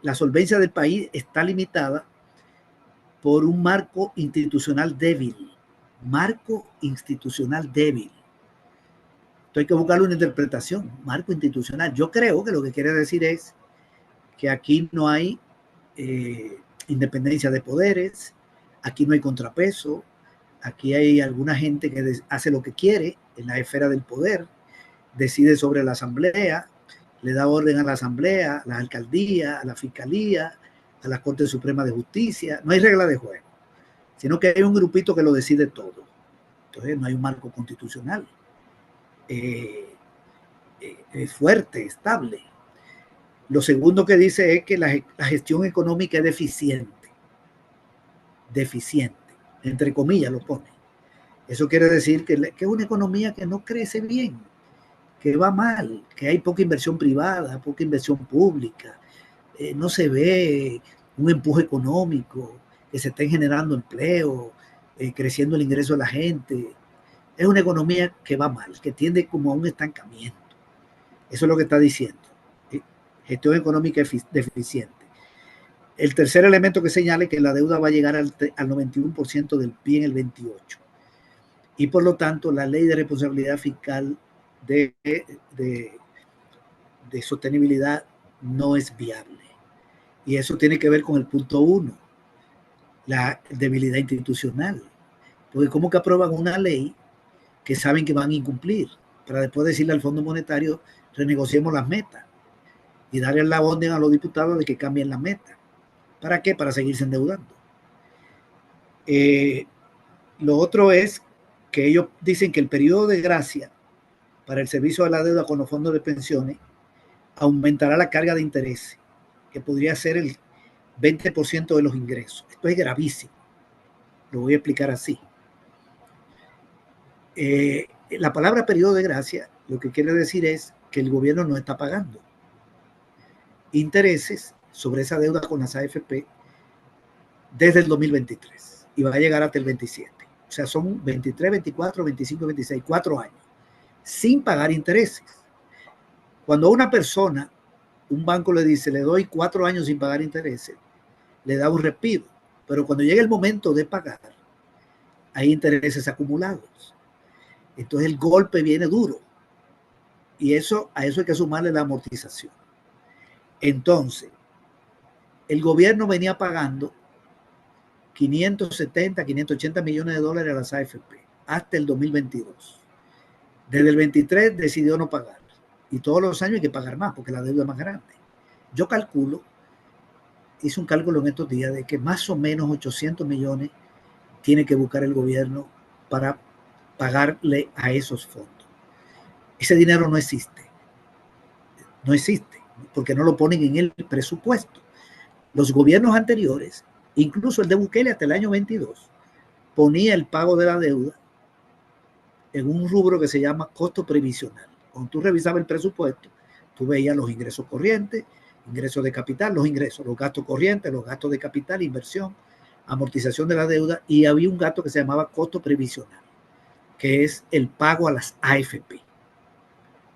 la solvencia del país está limitada por un marco institucional débil. Marco institucional débil. Entonces hay que buscarle una interpretación. Marco institucional. Yo creo que lo que quiere decir es que aquí no hay independencia de poderes, aquí no hay contrapeso, aquí hay alguna gente que hace lo que quiere en la esfera del poder, decide sobre la asamblea, le da orden a la asamblea, a la alcaldía, a la fiscalía, a la Corte Suprema de Justicia. No hay regla de juego, sino que hay un grupito que lo decide todo. Entonces no hay un marco constitucional fuerte, estable. Lo segundo que dice es que la gestión económica es deficiente, entre comillas lo pone. Eso quiere decir que es una economía que no crece bien, que va mal, que hay poca inversión privada, poca inversión pública, no se ve un empuje económico, que se estén generando empleo, creciendo el ingreso de la gente. Es una economía que va mal, que tiende como a un estancamiento. Eso es lo que está diciendo. Gestión económica deficiente. El tercer elemento que señala es que la deuda va a llegar al 91% del PIB en el 28. Y por lo tanto, la ley de responsabilidad fiscal de sostenibilidad no es viable. Y eso tiene que ver con el punto 1, la debilidad institucional. Porque ¿cómo que aprueban una ley que saben que van a incumplir? Para después decirle al Fondo Monetario, renegociemos las metas y darle la orden a los diputados de que cambien la meta. ¿Para qué? Para seguirse endeudando. Lo otro es que ellos dicen que el periodo de gracia para el servicio de la deuda con los fondos de pensiones aumentará la carga de interés, que podría ser el 20% de los ingresos. Esto es gravísimo. Lo voy a explicar así. La palabra periodo de gracia lo que quiere decir es que el gobierno no está pagando intereses sobre esa deuda con las AFP desde el 2023 y va a llegar hasta el 27. O sea, son 23, 24, 25, 26, 4 años sin pagar intereses. Cuando a una persona, un banco le dice, le doy 4 años sin pagar intereses, le da un respiro. Pero cuando llega el momento de pagar, hay intereses acumulados. Entonces el golpe viene duro. Y a eso hay que sumarle la amortización. Entonces, el gobierno venía pagando 570, 580 millones de dólares a las AFP hasta el 2022. Desde el 23 decidió no pagar. Y todos los años hay que pagar más porque la deuda es más grande. Yo calculo, hice un cálculo en estos días de que más o menos 800 millones tiene que buscar el gobierno para pagarle a esos fondos. Ese dinero no existe. No existe, porque no lo ponen en el presupuesto. Los gobiernos anteriores, incluso el de Bukele hasta el año 22, ponía el pago de la deuda en un rubro que se llama costo previsional. Cuando tú revisabas el presupuesto, tú veías los ingresos corrientes, ingresos de capital, los gastos corrientes, los gastos de capital, inversión, amortización de la deuda, y había un gasto que se llamaba costo previsional, que es el pago a las AFP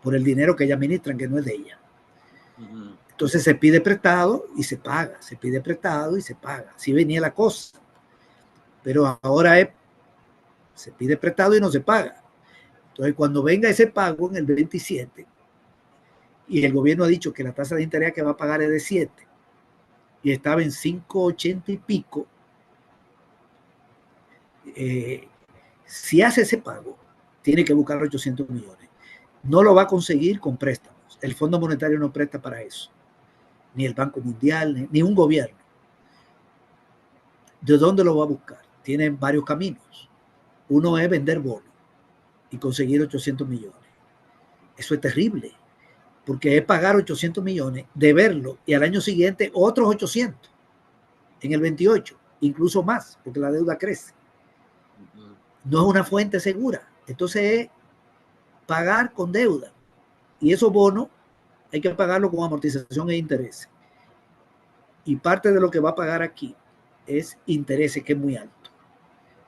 por el dinero que ellas administran, que no es de ella. Entonces se pide prestado y se paga, se pide prestado y se paga. Así venía la cosa. Pero ahora se pide prestado y no se paga. Entonces cuando venga ese pago en el 27, y el gobierno ha dicho que la tasa de interés que va a pagar es de 7, y estaba en 5,80 y pico, si hace ese pago, tiene que buscar 800 millones. No lo va a conseguir con préstamos. El Fondo Monetario no presta para eso. Ni el Banco Mundial, ni un gobierno. ¿De dónde lo va a buscar? Tienen varios caminos. Uno es vender bonos y conseguir 800 millones. Eso es terrible, porque es pagar 800 millones, deberlo, y al año siguiente otros 800, en el 28, incluso más, porque la deuda crece. No es una fuente segura. Entonces es pagar con deuda. Y esos bonos hay que pagarlo con amortización e intereses. Y parte de lo que va a pagar aquí es intereses, que es muy alto.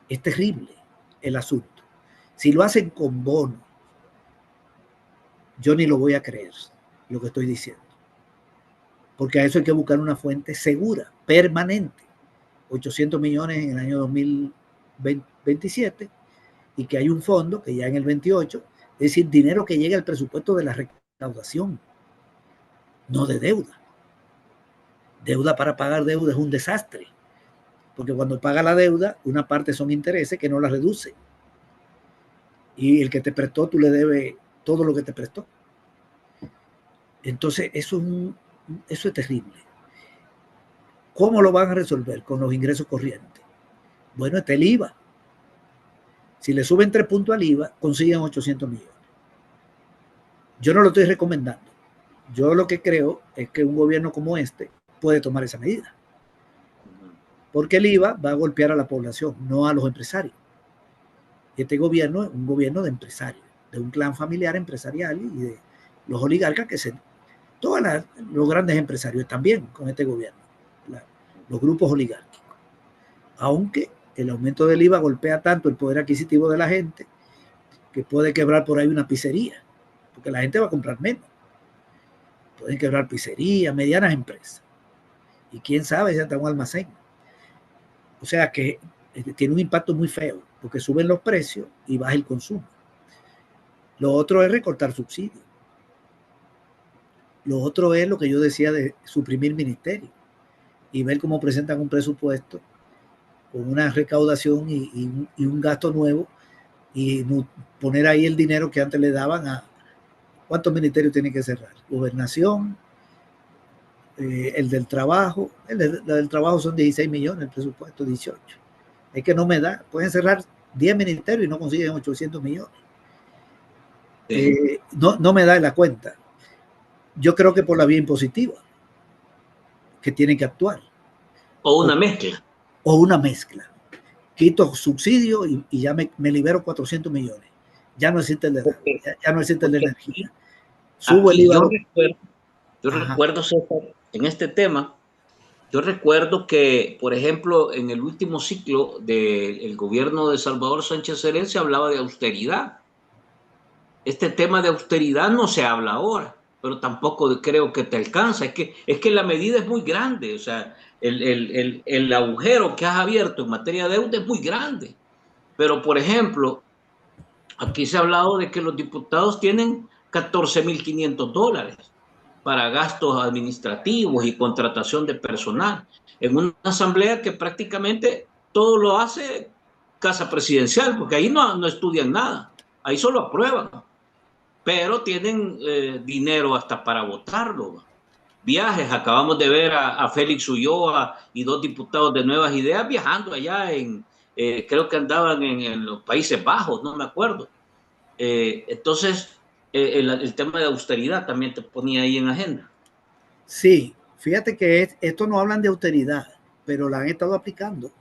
Es terrible el asunto. Si lo hacen con bonos, yo ni lo voy a creer, lo que estoy diciendo. Porque a eso hay que buscar una fuente segura, permanente. 800 millones en el año 2027, y que hay un fondo que ya en el 28, es decir, dinero que llega al presupuesto de la recaudación, no de deuda. Deuda para pagar deuda es un desastre, porque cuando paga la deuda, una parte son intereses que no la reduce, y el que te prestó, tú le debes todo lo que te prestó. Entonces eso es terrible. ¿Cómo lo van a resolver? Con los ingresos corrientes. Bueno, está el IVA. Si le suben 3 puntos al IVA, consiguen 800 millones. Yo no lo estoy recomendando. Yo lo que creo es que un gobierno como este puede tomar esa medida. Porque el IVA va a golpear a la población, no a los empresarios. Este gobierno es un gobierno de empresarios, de un clan familiar empresarial y de los oligarcas todos los grandes empresarios también con este gobierno, los grupos oligárquicos. Aunque el aumento del IVA golpea tanto el poder adquisitivo de la gente que puede quebrar por ahí una pizzería, porque la gente va a comprar menos. Pueden quebrar pizzerías, medianas empresas. Y quién sabe si hasta un almacén. O sea que tiene un impacto muy feo, porque suben los precios y baja el consumo. Lo otro es recortar subsidios. Lo otro es lo que yo decía de suprimir ministerios y ver cómo presentan un presupuesto con una recaudación y un gasto nuevo, y poner ahí el dinero que antes le daban a... ¿Cuántos ministerios tienen que cerrar? Gobernación, el del trabajo. El del trabajo son 16 millones, el presupuesto 18. Es que no me da. Pueden cerrar 10 ministerios y no consiguen 800 millones. Sí. No me da la cuenta. Yo creo que por la vía impositiva, que tienen que actuar. O una mezcla. O una mezcla. Quito subsidio y ya me libero 400 millones. Ya no existe el de, ya no existe el de energía. Subo el IVA. Yo recuerdo, César, en este tema, yo recuerdo que, por ejemplo, en el último ciclo del gobierno de Salvador Sánchez Serén se hablaba de austeridad. Este tema de austeridad no se habla ahora, pero tampoco creo que te alcanza. Es que la medida es muy grande. O sea, el agujero que has abierto en materia de deuda es muy grande. Pero, por ejemplo, aquí se ha hablado de que los diputados tienen $14,500 para gastos administrativos y contratación de personal, en una asamblea que prácticamente todo lo hace Casa Presidencial, porque ahí no estudian nada, ahí solo aprueban, pero tienen dinero hasta para votarlo. viajes. Acabamos de ver a Félix Ulloa y 2 diputados de Nuevas Ideas viajando allá creo que andaban en los Países Bajos, no me acuerdo. Entonces, el tema de austeridad también te ponía ahí en agenda. Sí, fíjate que esto no hablan de austeridad, pero la han estado aplicando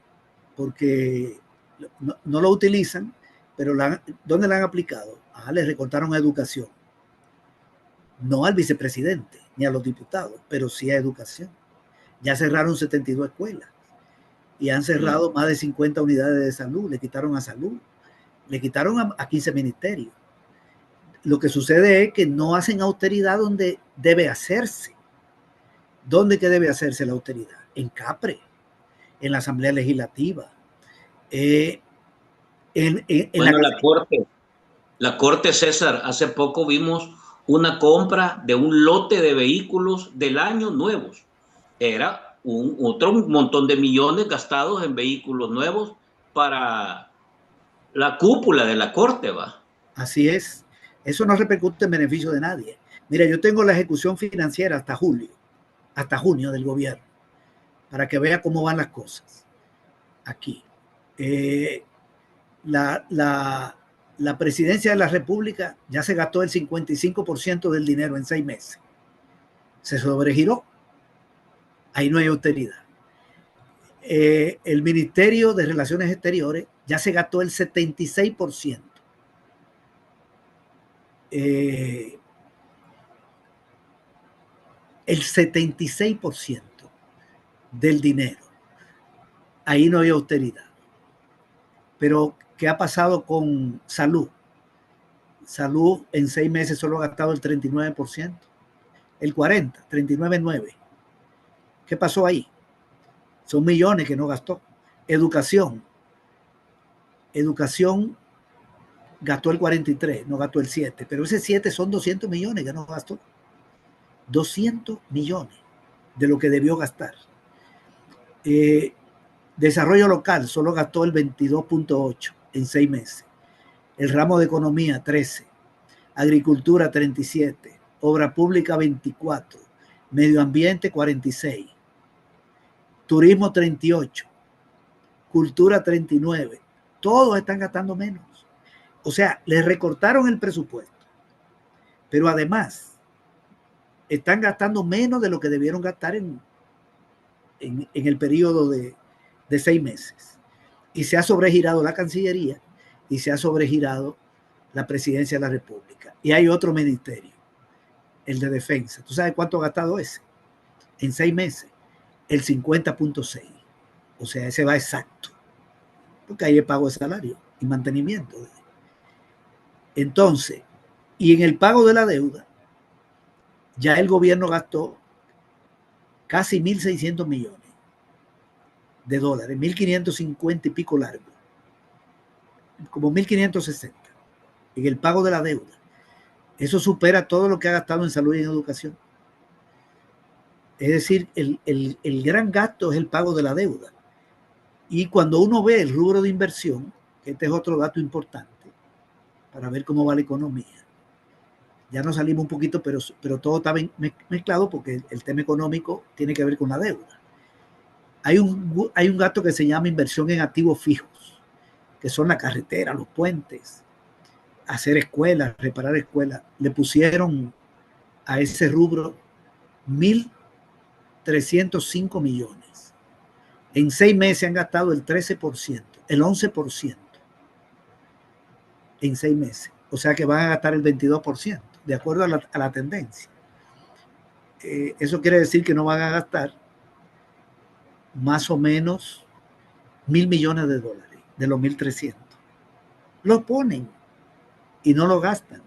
porque no lo utilizan, pero ¿dónde la han aplicado? Les recortaron a educación. No al vicepresidente ni a los diputados, pero sí a educación. Ya cerraron 72 escuelas y han cerrado más de 50 unidades de salud. Le quitaron a salud, le quitaron a 15 ministerios. Lo que sucede es que no hacen austeridad donde debe hacerse. ¿Dónde que debe hacerse la austeridad? En CAPRE, en la Asamblea Legislativa, bueno, la Corte, César, hace poco vimos una compra de un lote de vehículos del año nuevos. Era otro montón de millones gastados en vehículos nuevos para la cúpula de la Corte, ¿va? Así es. Eso no repercute en beneficio de nadie. Mira, yo tengo la ejecución financiera hasta junio del gobierno, para que vea cómo van las cosas. Aquí. La presidencia de la República ya se gastó el 55% del dinero en 6 meses. Se sobregiró. Ahí no hay austeridad. El Ministerio de Relaciones Exteriores ya se gastó el 76%. El 76% del dinero. Ahí no hay austeridad. Pero, ¿qué ha pasado con salud? Salud en 6 meses solo ha gastado el 39%. El 40%, 39,9%. ¿Qué pasó ahí? Son millones que no gastó. Educación gastó el 43%, no gastó el 7%. Pero ese 7 son 200 millones que no gastó. 200 millones de lo que debió gastar. Desarrollo local solo gastó el 22,8% en 6 meses. El ramo de economía 13%. Agricultura 37%. Obra pública 24%. Medio ambiente 46%. Turismo 38%. Cultura 39%. Todos están gastando menos. O sea, les recortaron el presupuesto. Pero además, están gastando menos de lo que debieron gastar en el periodo de 6 meses. Y se ha sobregirado la Cancillería y se ha sobregirado la Presidencia de la República. Y hay otro ministerio, el de Defensa. ¿Tú sabes cuánto ha gastado ese? En 6 meses, el 50,6%. O sea, ese va exacto. Porque ahí es pago de salario y mantenimiento. Entonces, y en el pago de la deuda, ya el gobierno gastó casi 1.600 millones de dólares, 1.550 y pico largo, como 1.560 en el pago de la deuda. Eso supera todo lo que ha gastado en salud y en educación. Es decir, el gran gasto es el pago de la deuda. Y cuando uno ve el rubro de inversión, que este es otro dato importante para ver cómo va la economía, ya nos salimos un poquito, pero todo está mezclado porque el tema económico tiene que ver con la deuda. Hay un gasto que se llama inversión en activos fijos, que son la carretera, los puentes, hacer escuelas, reparar escuelas. Le pusieron a ese rubro 1.305 millones. En 6 meses han gastado el 13%, el 11% en 6 meses. O sea que van a gastar el 22%, de acuerdo a la tendencia. Eso quiere decir que no van a gastar más o menos 1.000 millones de dólares de los 1.300. Lo ponen y no lo gastan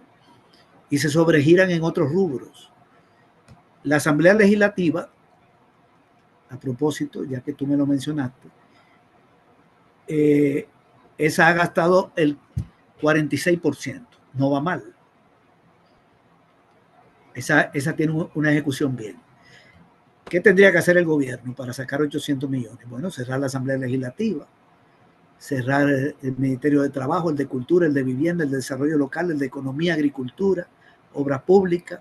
y se sobregiran en otros rubros. La Asamblea Legislativa, a propósito, ya que tú me lo mencionaste, esa ha gastado el 46%, no va mal. Esa tiene una ejecución bien. ¿Qué tendría que hacer el gobierno para sacar 800 millones? Bueno, cerrar la Asamblea Legislativa, cerrar el Ministerio de Trabajo, el de Cultura, el de Vivienda, el de Desarrollo Local, el de Economía, Agricultura, Obras Públicas.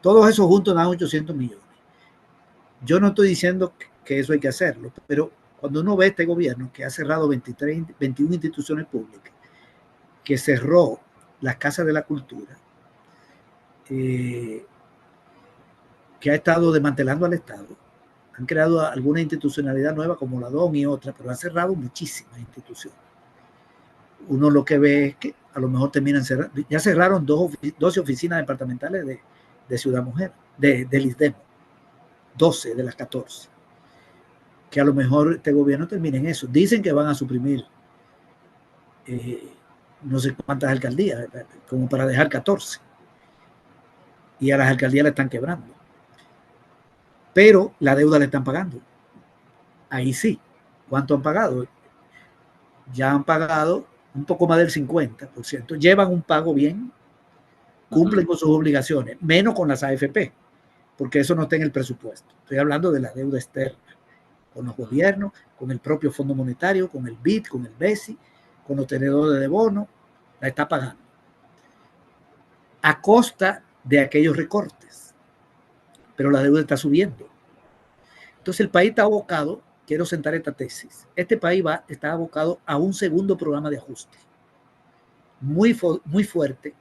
Todos esos juntos dan 800 millones. Yo no estoy diciendo que eso hay que hacerlo, pero cuando uno ve este gobierno que ha cerrado 21 instituciones públicas, que cerró las casas de la cultura, que ha estado desmantelando al Estado, han creado alguna institucionalidad nueva como la DOM y otra, pero ha cerrado muchísimas instituciones. Uno lo que ve es que a lo mejor terminan cerrando, ya cerraron 12 oficinas departamentales de Ciudad Mujer, del ISDEM, 12 de las 14, que a lo mejor este gobierno termine en eso. Dicen que van a suprimir no sé cuántas alcaldías, como para dejar 14, y a las alcaldías le están quebrando, pero la deuda le están pagando. Ahí sí. ¿Cuánto han pagado? Ya han pagado un poco más del 50%. Llevan un pago bien, cumplen con sus obligaciones, menos con las AFP, porque eso no está en el presupuesto. Estoy hablando de la deuda externa, con los gobiernos, con el propio Fondo Monetario, con el BID, con el BESI, con los tenedores de bonos, la está pagando. A costa de aquellos recortes. Pero la deuda está subiendo. Entonces el país está abocado, quiero sentar esta tesis, este país está abocado a un segundo programa de ajuste, muy fuerte,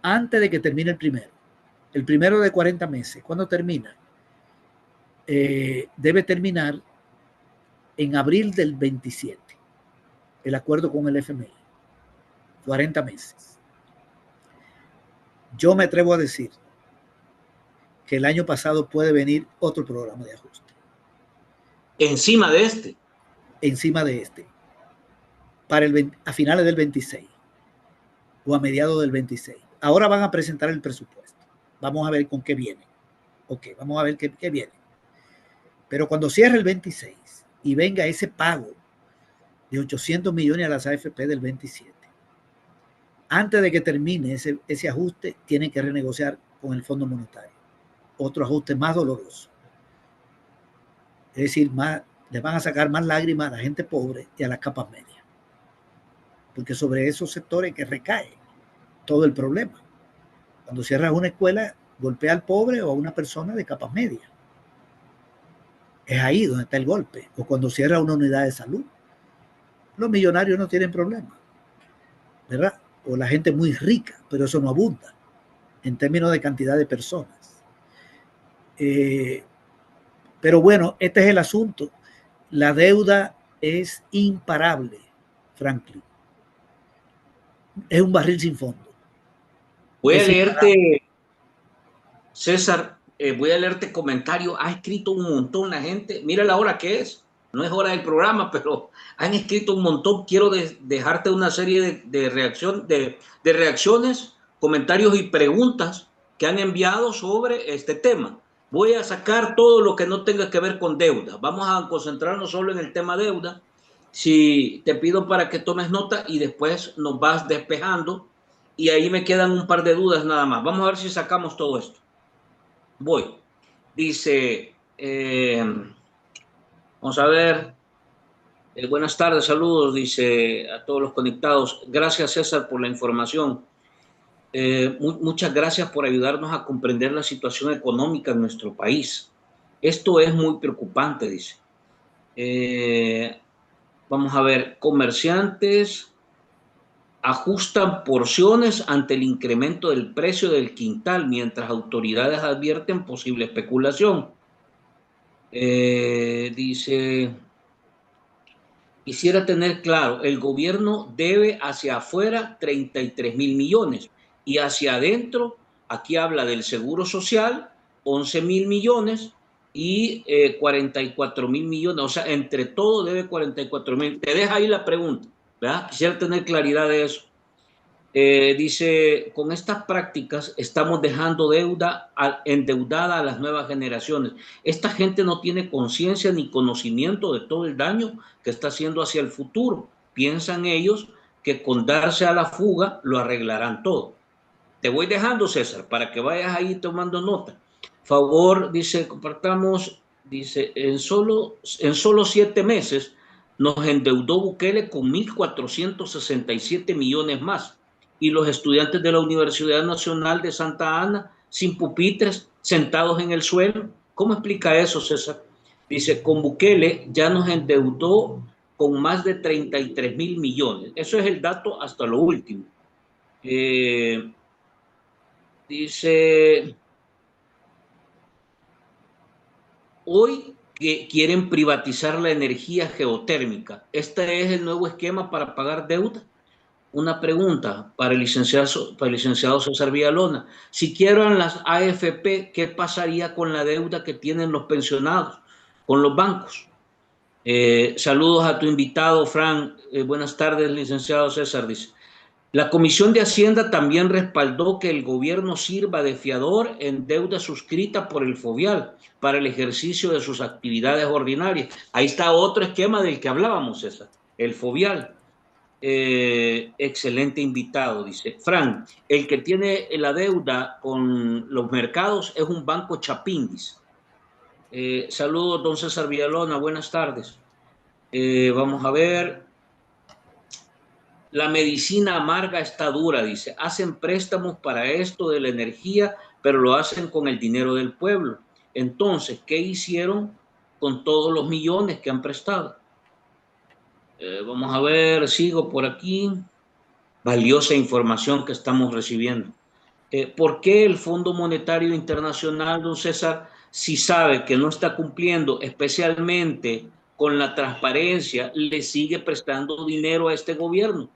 antes de que termine el primero de 40 meses. ¿Cuándo termina? Debe terminar en abril del 27, el acuerdo con el FMI, 40 meses. Yo me atrevo a decir que el año pasado puede venir otro programa de ajuste. Encima de este. Encima de este. A finales del 26 o a mediados del 26. Ahora van a presentar el presupuesto. Vamos a ver con qué viene. Ok, vamos a ver qué viene. Pero cuando cierre el 26 y venga ese pago de 800 millones a las AFP del 27, antes de que termine ese ajuste, tienen que renegociar con el Fondo Monetario. Otro ajuste más doloroso. Es decir, le van a sacar más lágrimas a la gente pobre y a las capas medias. Porque sobre esos sectores que recae todo el problema. Cuando cierras una escuela, golpea al pobre o a una persona de capas medias. Es ahí donde está el golpe. O cuando cierra una unidad de salud. Los millonarios no tienen problema, ¿verdad? O la gente muy rica, pero eso no abunda en términos de cantidad de personas. Pero bueno, este es el asunto. La deuda es imparable, Franklin. Es un barril sin fondo. Voy a leerte, César, voy a leerte comentarios. Ha escrito un montón la gente. Mira la hora que es. No es hora del programa, pero han escrito un montón. Quiero dejarte una serie de reacciones, comentarios y preguntas que han enviado sobre este tema. Voy a sacar todo lo que no tenga que ver con deuda. Vamos a concentrarnos solo en el tema deuda. Si te pido para que tomes nota y después nos vas despejando, y ahí me quedan un par de dudas nada más. Vamos a ver si sacamos todo esto. Voy. Dice, vamos a ver. Buenas tardes, saludos, dice a todos los conectados. Gracias, César, por la información. Muchas gracias por ayudarnos a comprender la situación económica en nuestro país. Esto es muy preocupante, dice. Vamos a ver, comerciantes ajustan porciones ante el incremento del precio del quintal, mientras autoridades advierten posible especulación. Dice, quisiera tener claro, el gobierno debe hacia afuera 33.000 millones y hacia adentro, aquí habla del seguro social, 11.000 millones y 44.000 millones, o sea, entre todo debe 44.000. Te deja ahí la pregunta, ¿verdad? Quisiera tener claridad de eso. Dice, con estas prácticas estamos dejando endeudada a las nuevas generaciones. Esta gente no tiene conciencia ni conocimiento de todo el daño que está haciendo hacia el futuro. Piensan ellos que con darse a la fuga lo arreglarán todo. Te voy dejando, César, para que vayas ahí tomando nota. Favor, dice, compartamos, dice, en solo 7 meses nos endeudó Bukele con 1.467 millones más. Y los estudiantes de la Universidad Nacional de Santa Ana, sin pupitres, sentados en el suelo, ¿Cómo explica eso, César? Dice, con Bukele ya nos endeudó con más de 33.000 millones. Eso es el dato hasta lo último. Dice, hoy que quieren privatizar la energía geotérmica. ¿Este es el nuevo esquema para pagar deuda? Una pregunta para el licenciado César Villalona. Si quieren las AFP, ¿qué pasaría con la deuda que tienen los pensionados, con los bancos? Saludos a tu invitado, Fran. Buenas tardes, licenciado César. Dice, la Comisión de Hacienda también respaldó que el gobierno sirva de fiador en deuda suscrita por el FOVIAL para el ejercicio de sus actividades ordinarias. Ahí está otro esquema del que hablábamos, César, el FOVIAL. Excelente invitado, dice. Fran, el que tiene la deuda con los mercados es un banco Chapín, dice. Saludos, don César Villalona, buenas tardes. Vamos a ver. La medicina amarga está dura, dice. Hacen préstamos para esto de la energía, pero lo hacen con el dinero del pueblo. Entonces, ¿qué hicieron con todos los millones que han prestado? Vamos a ver, sigo por aquí. Valiosa información que estamos recibiendo. ¿Por qué el Fondo Monetario Internacional, don César, si sabe que no está cumpliendo especialmente con la transparencia, le sigue prestando dinero a este gobierno?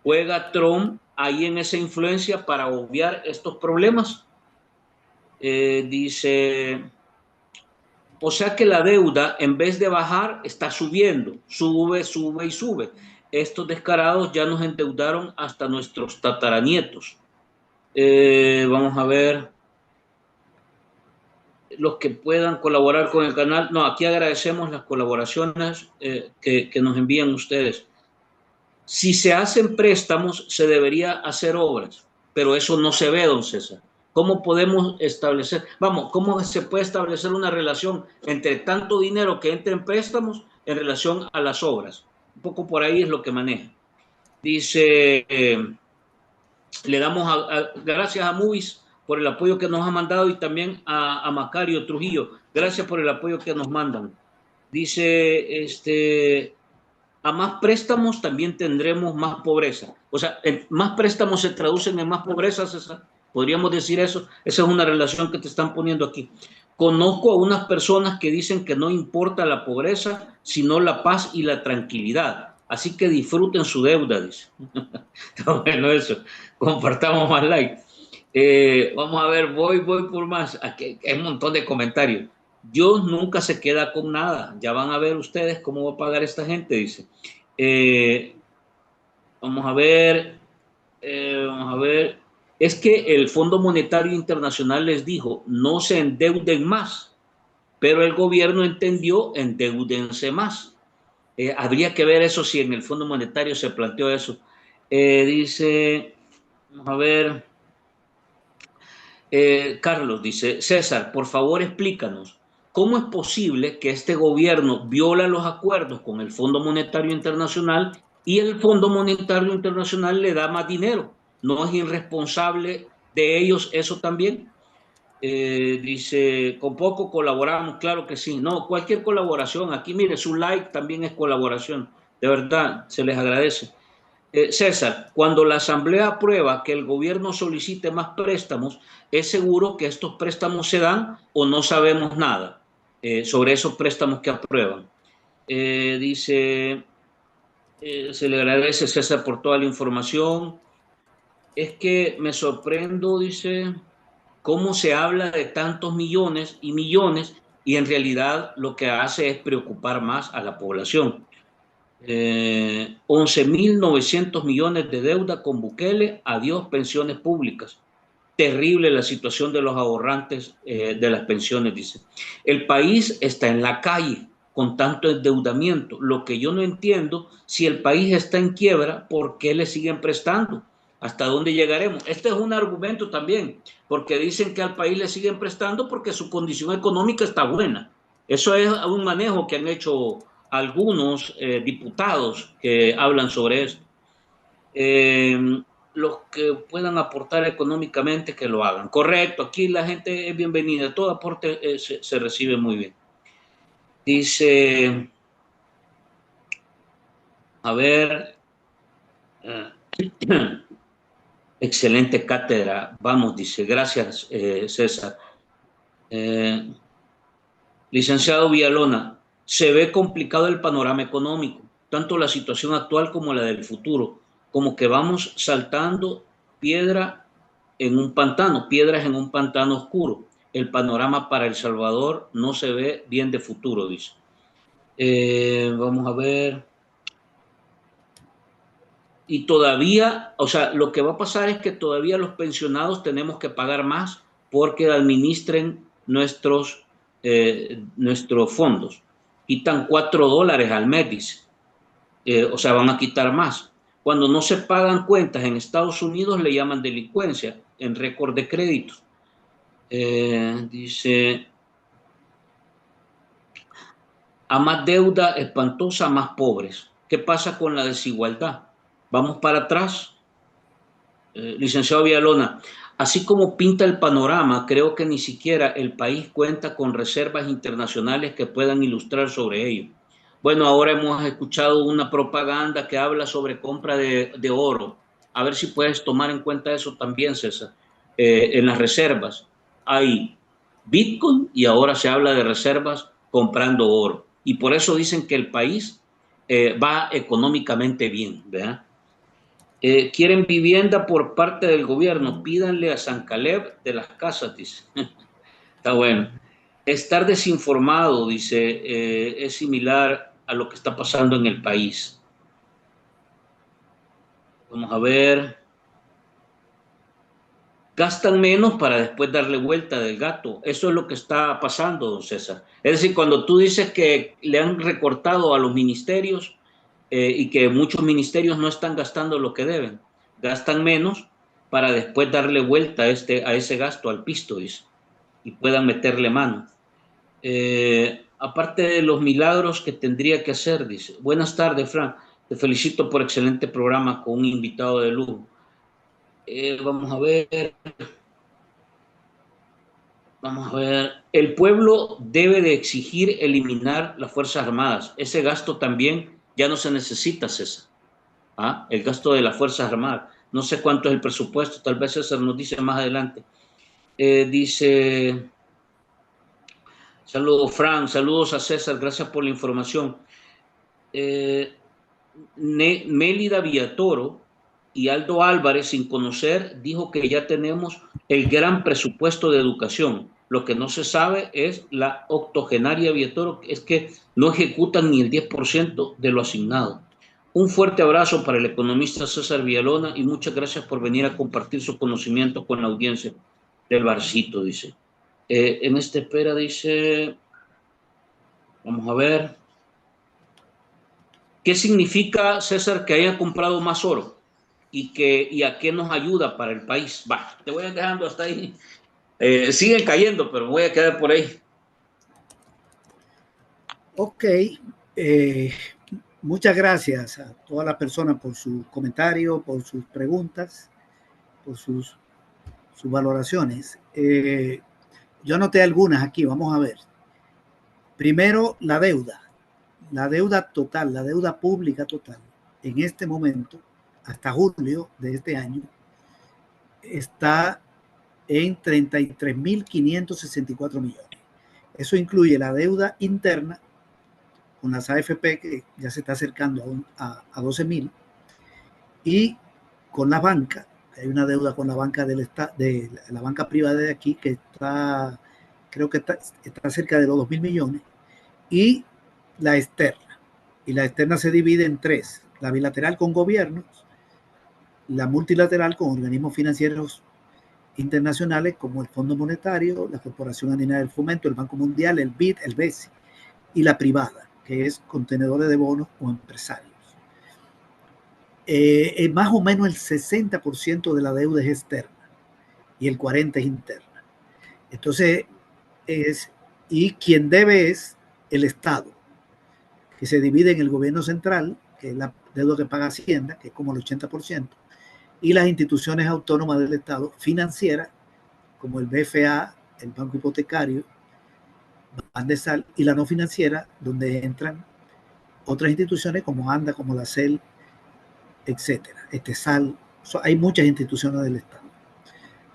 ¿Juega Trump ahí en esa influencia para obviar estos problemas? Dice, o sea que la deuda en vez de bajar está subiendo, sube, sube y sube. Estos descarados ya nos endeudaron hasta nuestros tataranietos. Vamos a ver los que puedan colaborar con el canal. No, aquí agradecemos las colaboraciones que nos envían ustedes. Si se hacen préstamos, se debería hacer obras, pero eso no se ve, don César. ¿Cómo podemos establecer, cómo se puede establecer una relación entre tanto dinero que entra en préstamos en relación a las obras? Un poco por ahí es lo que maneja. Dice, le damos gracias a Movies por el apoyo que nos ha mandado y también a Macario Trujillo. Gracias por el apoyo que nos mandan. Dice, a más préstamos también tendremos más pobreza. O sea, más préstamos se traducen en más pobreza, César. Podríamos decir eso. Esa es una relación que te están poniendo aquí. Conozco a unas personas que dicen que no importa la pobreza, sino la paz y la tranquilidad. Así que disfruten su deuda, dice. Está bueno eso. Compartamos más like. Vamos a ver, voy por más. Aquí hay un montón de comentarios. Dios nunca se queda con nada. Ya van a ver ustedes cómo va a pagar esta gente, dice. Vamos a ver. Es que el Fondo Monetario Internacional les dijo, no se endeuden más, pero el gobierno entendió, endeudense más. Habría que ver eso si en el Fondo Monetario se planteó eso. Dice, vamos a ver. Carlos dice, César, por favor explícanos, ¿cómo es posible que este gobierno viola los acuerdos con el Fondo Monetario Internacional y el Fondo Monetario Internacional le da más dinero? ¿No es irresponsable de ellos eso también? Dice, con poco colaboramos, claro que sí. No, cualquier colaboración, aquí mire, su like también es colaboración. De verdad, se les agradece. César, cuando la Asamblea aprueba que el gobierno solicite más préstamos, ¿es seguro que estos préstamos se dan o no sabemos nada sobre esos préstamos que aprueban? Dice, se le agradece, César, por toda la información. Es que me sorprendo, dice, cómo se habla de tantos millones y millones y en realidad lo que hace es preocupar más a la población. 11.900 millones de deuda con Bukele, adiós pensiones públicas. Terrible la situación de los ahorrantes de las pensiones, dice. El país está en la calle con tanto endeudamiento. Lo que yo no entiendo, si el país está en quiebra, ¿por qué le siguen prestando? ¿Hasta dónde llegaremos? Este es un argumento también, porque dicen que al país le siguen prestando porque su condición económica está buena. Eso es un manejo que han hecho algunos diputados que hablan sobre esto. los que puedan aportar económicamente que lo hagan. Correcto, aquí la gente es bienvenida, todo aporte se recibe muy bien. Dice, a ver, excelente cátedra, vamos, dice, gracias César. Licenciado Villalona, se ve complicado el panorama económico, tanto la situación actual como la del futuro, como que vamos saltando piedra en un pantano, piedras en un pantano oscuro. El panorama para El Salvador no se ve bien de futuro, dice. Vamos a ver. Y todavía, o sea, lo que va a pasar es que todavía los pensionados tenemos que pagar más porque administren nuestros fondos. Quitan $4 al mes, dice. O sea, van a quitar más. Cuando no se pagan cuentas en Estados Unidos le llaman delincuencia en récord de créditos. Dice, a más deuda espantosa, más pobres. ¿Qué pasa con la desigualdad? ¿Vamos para atrás? Licenciado Villalona, así como pinta el panorama, creo que ni siquiera el país cuenta con reservas internacionales que puedan ilustrar sobre ello. Bueno, ahora hemos escuchado una propaganda que habla sobre compra de oro. A ver si puedes tomar en cuenta eso también, César. En las reservas hay Bitcoin y ahora se habla de reservas comprando oro. Y por eso dicen que el país va económicamente bien, ¿verdad? Quieren vivienda por parte del gobierno, pídanle a San Caleb de las casas, dice. Está bueno. Estar desinformado, dice, es similar a lo que está pasando en el país. Vamos a ver. Gastan menos para después darle vuelta del gato. Eso es lo que está pasando, don César. Es decir, cuando tú dices que le han recortado a los ministerios y que muchos ministerios no están gastando lo que deben, gastan menos para después darle vuelta a ese gasto al pisto, dice, y puedan meterle mano. Aparte de los milagros que tendría que hacer, dice. Buenas tardes, Frank. Te felicito por excelente programa con un invitado de lujo. Vamos a ver. Vamos a ver, el pueblo debe de exigir eliminar las Fuerzas Armadas. Ese gasto también ya no se necesita, César. ¿Ah? El gasto de las Fuerzas Armadas. No sé cuánto es el presupuesto, tal vez César nos dice más adelante. Dice, saludos Frank, saludos a César, gracias por la información. Mélida Villatoro y Aldo Álvarez, sin conocer, dijo que ya tenemos el gran presupuesto de educación. Lo que no se sabe es la octogenaria Villatoro, es que no ejecutan ni el 10% de lo asignado. Un fuerte abrazo para el economista César Villalona y muchas gracias por venir a compartir su conocimiento con la audiencia del Barcito, dice. En esta espera dice, vamos a ver, ¿qué significa, César, que haya comprado más oro? Y a qué nos ayuda para el país. Va, te voy dejando hasta ahí. Siguen cayendo, pero voy a quedar por ahí. Ok. Muchas gracias a todas las personas por sus comentarios, por sus preguntas, por sus valoraciones. Yo anoté algunas aquí, vamos a ver. Primero, la deuda total, la deuda pública total, en este momento, hasta julio de este año, está en 33.564 millones. Eso incluye la deuda interna con las AFP, que ya se está acercando a 12.000, y con la banca. Hay una deuda con la banca de la banca privada de aquí que está, creo que está cerca de los 2.000 millones, y la externa. Y la externa se divide en tres: la bilateral con gobiernos, la multilateral con organismos financieros internacionales como el Fondo Monetario, la Corporación Andina del Fomento, el Banco Mundial, el BID, el BESI, y la privada, que es contenedores de bonos o empresarios. Más o menos el 60% de la deuda es externa y el 40% es interna. Entonces, y quien debe es el Estado, que se divide en el gobierno central, que es la deuda que paga Hacienda, que es como el 80%, y las instituciones autónomas del Estado financieras, como el BFA, el Banco Hipotecario, Bandesal, y la no financiera, donde entran otras instituciones como ANDA, como la CEL, etcétera, Estesal. Hay muchas instituciones del Estado.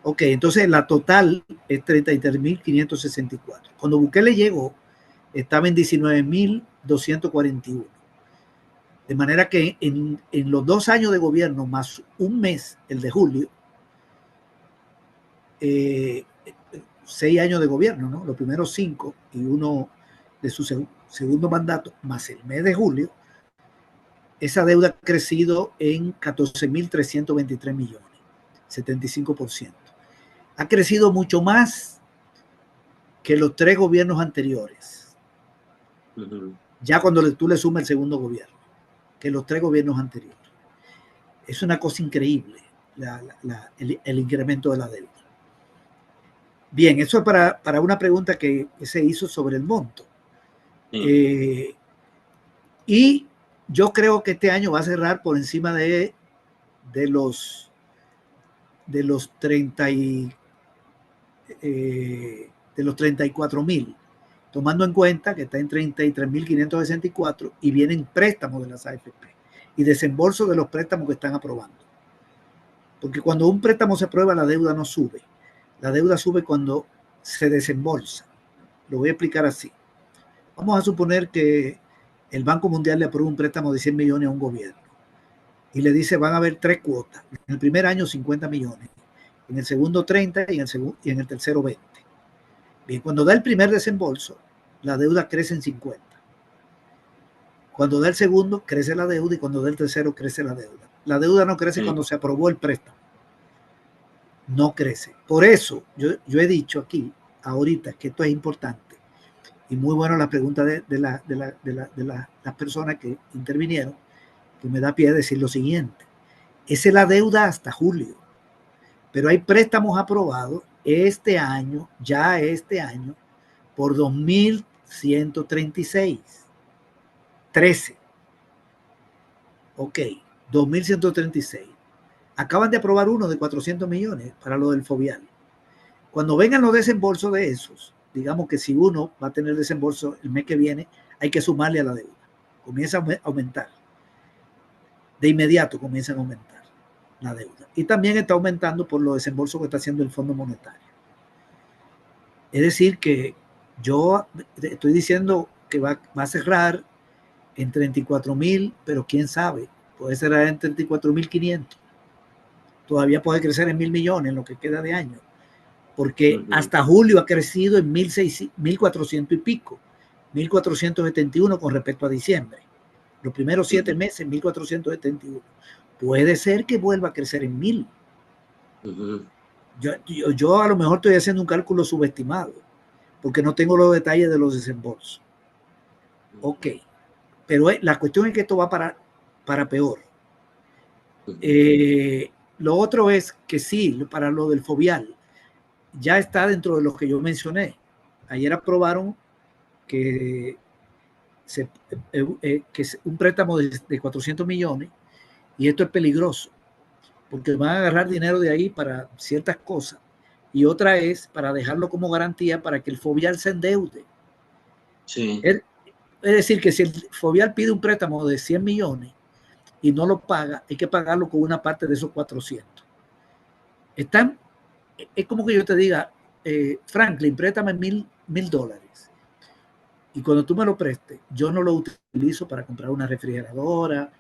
Ok, entonces la total es 33.564. Cuando Bukele llegó, estaba en 19.241. De manera que en los 2 años de gobierno, más un mes, el de julio, 6 años de gobierno, ¿no? Los primeros 5 y uno de su segundo mandato, más el mes de julio, esa deuda ha crecido en 14.323 millones, 75%. Ha crecido mucho más que los 3 gobiernos anteriores. Ya cuando tú le sumas el segundo gobierno, que los 3 gobiernos anteriores. Es una cosa increíble el incremento de la deuda. Bien, eso es para una pregunta que se hizo sobre el monto. Y yo creo que este año va a cerrar por encima de los 34.000, tomando en cuenta que está en 33.564 y vienen préstamos de las AFP y desembolso de los préstamos que están aprobando. Porque cuando un préstamo se aprueba, la deuda no sube. La deuda sube cuando se desembolsa. Lo voy a explicar así. Vamos a suponer que el Banco Mundial le aprueba un préstamo de 100 millones a un gobierno y le dice van a haber 3 cuotas. En el primer año 50 millones, en el segundo 30 y en el tercero 20. Bien, cuando da el primer desembolso, la deuda crece en 50. Cuando da el segundo, crece la deuda, y cuando da el tercero, crece la deuda. La deuda no crece cuando se aprobó el préstamo. No crece. Por eso yo he dicho aquí, ahorita, que esto es importante. Y muy bueno la pregunta de las personas que intervinieron, que me da pie a decir lo siguiente. Esa es la deuda hasta julio. Pero hay préstamos aprobados este año, por 2.136. 13. Ok, 2.136. Acaban de aprobar uno de 400 millones para lo del Fovial. Cuando vengan los desembolsos de esos, digamos que si uno va a tener desembolso el mes que viene, hay que sumarle a la deuda. Comienza a aumentar. De inmediato comienzan a aumentar la deuda. Y también está aumentando por los desembolsos que está haciendo el Fondo Monetario. Es decir, que yo estoy diciendo que va a cerrar en 34.000, pero quién sabe, puede cerrar en 34.500. Todavía puede crecer en 1.000 millones en lo que queda de año, porque hasta julio ha crecido en 1.400 y pico, 1.471 con respecto a diciembre. Los primeros 7 meses, 1.471. Puede ser que vuelva a crecer en 1.000. Yo a lo mejor estoy haciendo un cálculo subestimado, porque no tengo los detalles de los desembolsos. Ok, pero la cuestión es que esto va para peor. Lo otro es que sí, para lo del Fovial, ya está dentro de lo que yo mencioné. Ayer aprobaron que un préstamo de 400 millones, y esto es peligroso, porque van a agarrar dinero de ahí para ciertas cosas, y otra es para dejarlo como garantía para que el Fovial se endeude. Sí. Es decir, que si el Fovial pide un préstamo de 100 millones y no lo paga, hay que pagarlo con una parte de esos 400. Es como que yo te diga, Franklin, préstame $1,000. Y cuando tú me lo prestes, yo no lo utilizo para comprar una refrigeradora,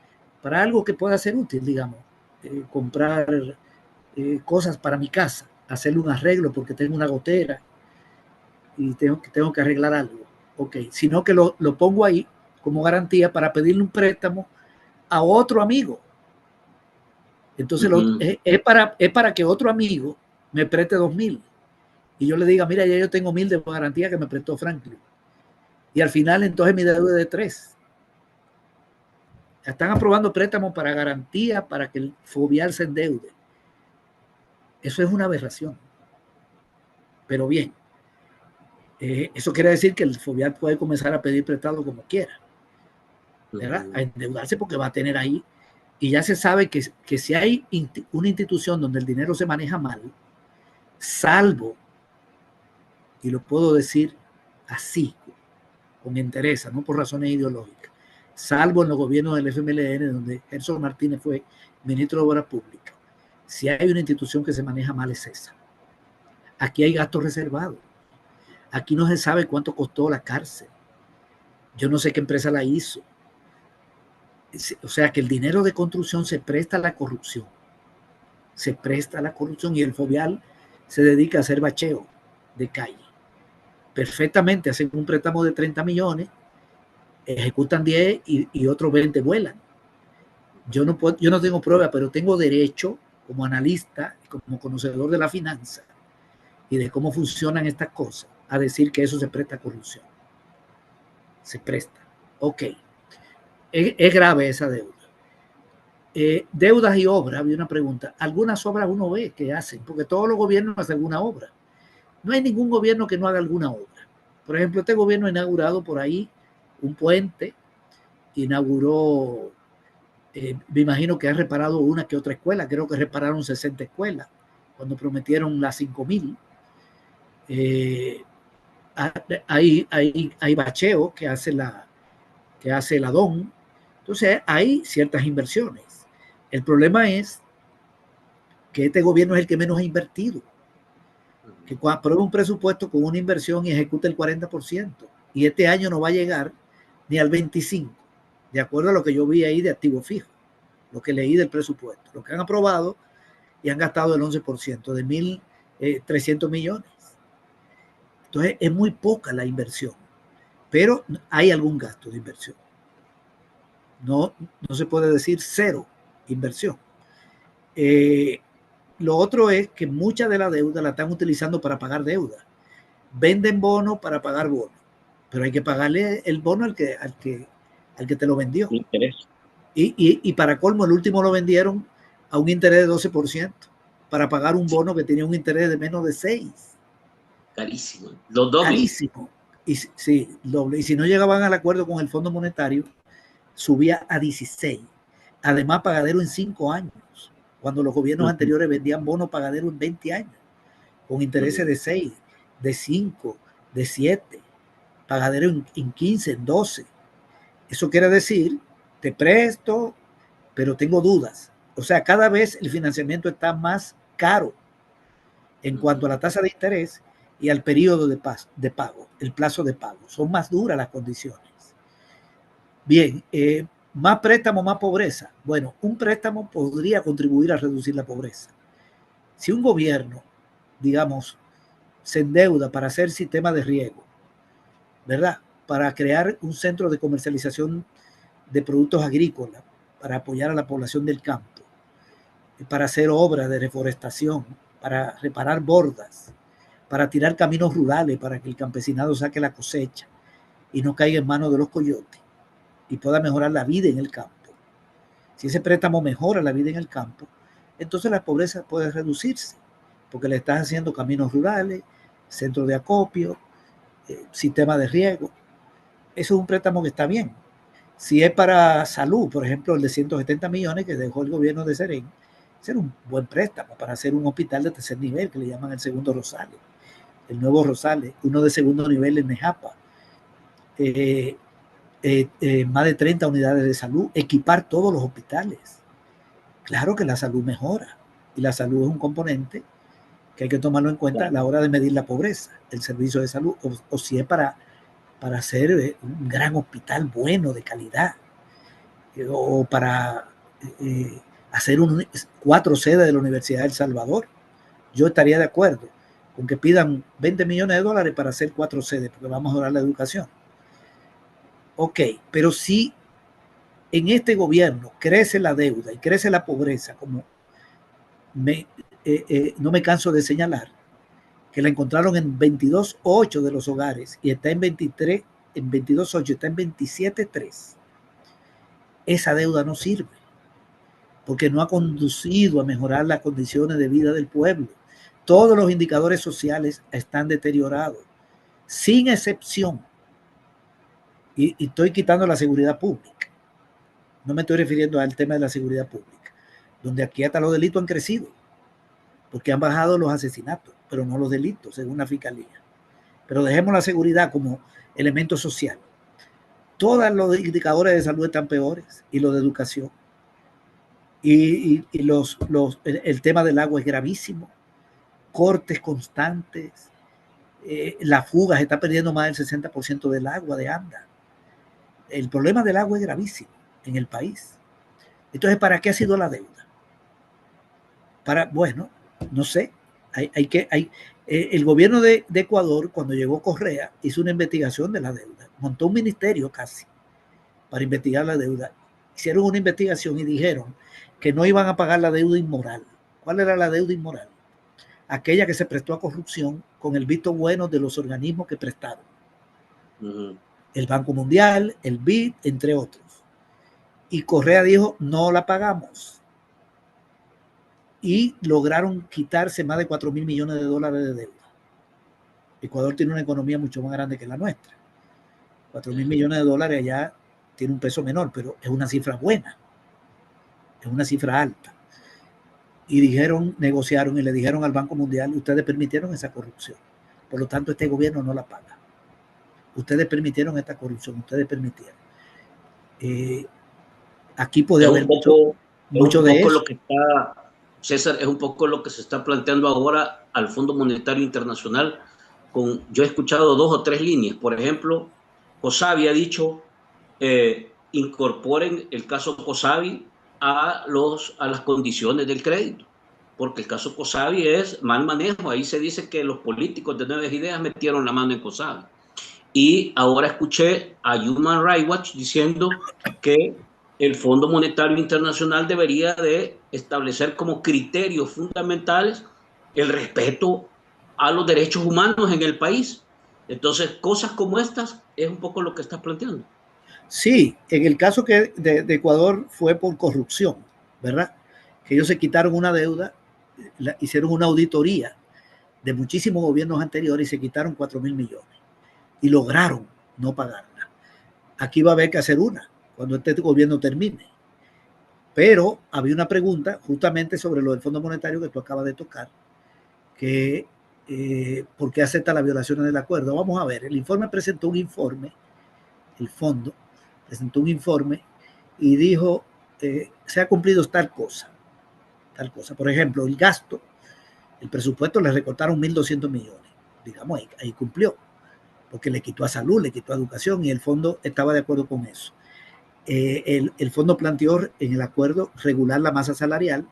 para algo que pueda ser útil, digamos, comprar cosas para mi casa, hacerle un arreglo porque tengo una gotera y tengo que arreglar algo. Ok, sino que lo pongo ahí como garantía para pedirle un préstamo a otro amigo. Entonces es para que otro amigo me preste 2.000 y yo le diga, mira, ya yo tengo 1.000 de garantía que me prestó Franklin. Y al final entonces mi deuda es de 3. Están aprobando préstamos para garantía para que el Fovial se endeude. Eso es una aberración. Pero bien, eso quiere decir que el Fovial puede comenzar a pedir prestado como quiera, ¿verdad? A endeudarse porque va a tener ahí Y ya se sabe que si hay una institución donde el dinero se maneja mal, salvo, y lo puedo decir así, con entereza, no por razones ideológicas, salvo en los gobiernos del FMLN, donde Gerson Martínez fue ministro de Obras Públicas, si hay una institución que se maneja mal es esa. Aquí hay gastos reservados. Aquí no se sabe cuánto costó la cárcel. Yo no sé qué empresa la hizo. O sea que el dinero de construcción se presta a la corrupción. Se presta a la corrupción y el Fovial se dedica a hacer bacheo de calle. Perfectamente hacen un préstamo de 30 millones, ejecutan 10 y otros 20 vuelan. Yo no tengo prueba, pero tengo derecho como analista, como conocedor de la finanza y de cómo funcionan estas cosas, a decir que eso se presta a corrupción. Se presta. Ok. Es grave esa deuda. Deudas y obras, había una pregunta. Algunas obras uno ve que hacen, porque todos los gobiernos hacen alguna obra. No hay ningún gobierno que no haga alguna obra. Por ejemplo, este gobierno ha inaugurado por ahí un puente, inauguró, me imagino que ha reparado una que otra escuela, creo que repararon 60 escuelas, cuando prometieron las 5,000. Hay bacheo que hace el ADON. Entonces hay ciertas inversiones. El problema es que este gobierno es el que menos ha invertido. Que aprueba un presupuesto con una inversión y ejecuta el 40%. Y este año no va a llegar ni al 25%, de acuerdo a lo que yo vi ahí de activo fijo, lo que leí del presupuesto. Lo que han aprobado y han gastado el 11% de 1.300 millones. Entonces es muy poca la inversión, pero hay algún gasto de inversión. No se puede decir cero inversión. Lo otro es que mucha de la deuda la están utilizando para pagar deuda. Venden bonos para pagar bonos, pero hay que pagarle el bono al que te lo vendió. Y para colmo, el último lo vendieron a un interés de 12% para pagar un bono que tenía un interés de menos de 6%. Carísimo, lo doble. Carísimo. Sí, doble. Y si no llegaban al acuerdo con el Fondo Monetario, subía a 16. Además, pagadero en 5 años, cuando los gobiernos anteriores vendían bonos pagadero en 20 años, con intereses de 6, de 5, de 7, pagadero en 15, en 12. Eso quiere decir, te presto, pero tengo dudas. O sea, cada vez el financiamiento está más caro en cuanto a la tasa de interés y al periodo de pago, el plazo de pago. Son más duras las condiciones. Bien, más préstamo, más pobreza. Bueno, un préstamo podría contribuir a reducir la pobreza. Si un gobierno, digamos, se endeuda para hacer sistema de riego, ¿verdad? Para crear un centro de comercialización de productos agrícolas, para apoyar a la población del campo, para hacer obras de reforestación, para reparar bordas, para tirar caminos rurales, para que el campesinado saque la cosecha y no caiga en manos de los coyotes y pueda mejorar la vida en el campo. Si ese préstamo mejora la vida en el campo, entonces la pobreza puede reducirse, porque le estás haciendo caminos rurales, centros de acopio, sistema de riego. Eso es un préstamo que está bien. Si es para salud, por ejemplo, el de 170 millones que dejó el gobierno de Serén, será un buen préstamo para hacer un hospital de tercer nivel, que le llaman el segundo Rosales, el nuevo Rosales, uno de segundo nivel en Nejapa. Más de 30 unidades de salud, equipar todos los hospitales. Claro que la salud mejora, y la salud es un componente que hay que tomarlo en cuenta a la hora de medir la pobreza, el servicio de salud, o si es para hacer un gran hospital bueno, de calidad, o para hacer 4 sedes de la Universidad de El Salvador. Yo estaría de acuerdo con que pidan 20 millones de dólares para hacer 4 sedes, porque vamos a mejorar la educación. Ok, pero si en este gobierno crece la deuda y crece la pobreza, como no me canso de señalar, que la encontraron en 22.8 de los hogares y está en 23, en 22.8 está en 27.3. Esa deuda no sirve, porque no ha conducido a mejorar las condiciones de vida del pueblo. Todos los indicadores sociales están deteriorados, sin excepción. Y estoy quitando la seguridad pública. No me estoy refiriendo al tema de la seguridad pública, donde aquí hasta los delitos han crecido, porque han bajado los asesinatos, pero no los delitos, según la fiscalía. Pero dejemos la seguridad como elemento social. Todos los indicadores de salud están peores, y los de educación. El tema del agua es gravísimo. Cortes constantes. La fuga se está perdiendo más del 60% del agua de ANDA. El problema del agua es gravísimo en el país. Entonces, ¿para qué ha sido la deuda? Bueno, no sé. El gobierno de Ecuador, cuando llegó Correa, hizo una investigación de la deuda. Montó un ministerio casi para investigar la deuda. Hicieron una investigación y dijeron que no iban a pagar la deuda inmoral. ¿Cuál era la deuda inmoral? Aquella que se prestó a corrupción con el visto bueno de los organismos que prestaron. El Banco Mundial, el BID, entre otros. Y Correa dijo, no la pagamos. Y lograron quitarse más de 4.000 millones de dólares de deuda. Ecuador tiene una economía mucho más grande que la nuestra. 4.000 millones de dólares allá tiene un peso menor, pero es una cifra buena. Es una cifra alta. Y negociaron y le dijeron al Banco Mundial, ustedes permitieron esa corrupción. Por lo tanto, este gobierno no la paga. Ustedes permitieron esta corrupción, ustedes permitieron. Aquí puede haber mucho de eso. Lo que está, César, es un poco lo que se está planteando ahora al Fondo Monetario Internacional. Yo he escuchado 2 o 3 líneas. Por ejemplo, COSABI ha dicho, incorporen el caso COSABI a las condiciones del crédito, porque el caso COSABI es mal manejo. Ahí se dice que los políticos de Nuevas Ideas metieron la mano en COSABI. Y ahora escuché a Human Rights Watch diciendo que el Fondo Monetario Internacional debería de establecer como criterios fundamentales el respeto a los derechos humanos en el país. Entonces, cosas como estas es un poco lo que estás planteando. Sí, en el caso que de Ecuador fue por corrupción, ¿verdad? Que ellos se quitaron una deuda, hicieron una auditoría de muchísimos gobiernos anteriores y se quitaron 4.000 millones y lograron no pagarla. Aquí va a haber que hacer una cuando este gobierno termine. Pero había una pregunta justamente sobre lo del Fondo Monetario que tú acabas de tocar, que ¿por qué acepta las violaciones del acuerdo? Vamos a ver, el informe presentó un informe, el fondo presentó un informe y dijo, se ha cumplido tal cosa. Por ejemplo, el gasto, el presupuesto le recortaron 1.200 millones. Digamos, ahí cumplió, porque le quitó a salud, le quitó a educación y el fondo estaba de acuerdo con eso. El fondo planteó en el acuerdo regular la masa salarial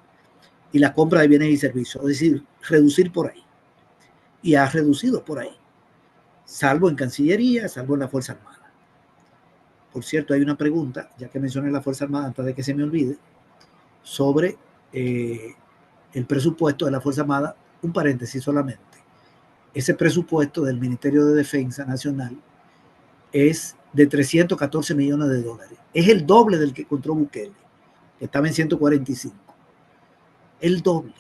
y la compra de bienes y servicios, es decir, reducir por ahí. Y ha reducido por ahí, salvo en Cancillería, salvo en la Fuerza Armada. Por cierto, hay una pregunta, ya que mencioné la Fuerza Armada, antes de que se me olvide, sobre el presupuesto de la Fuerza Armada, un paréntesis solamente. Ese presupuesto del Ministerio de Defensa Nacional es de 314 millones de dólares. Es el doble del que encontró Bukele, que estaba en 145. El doble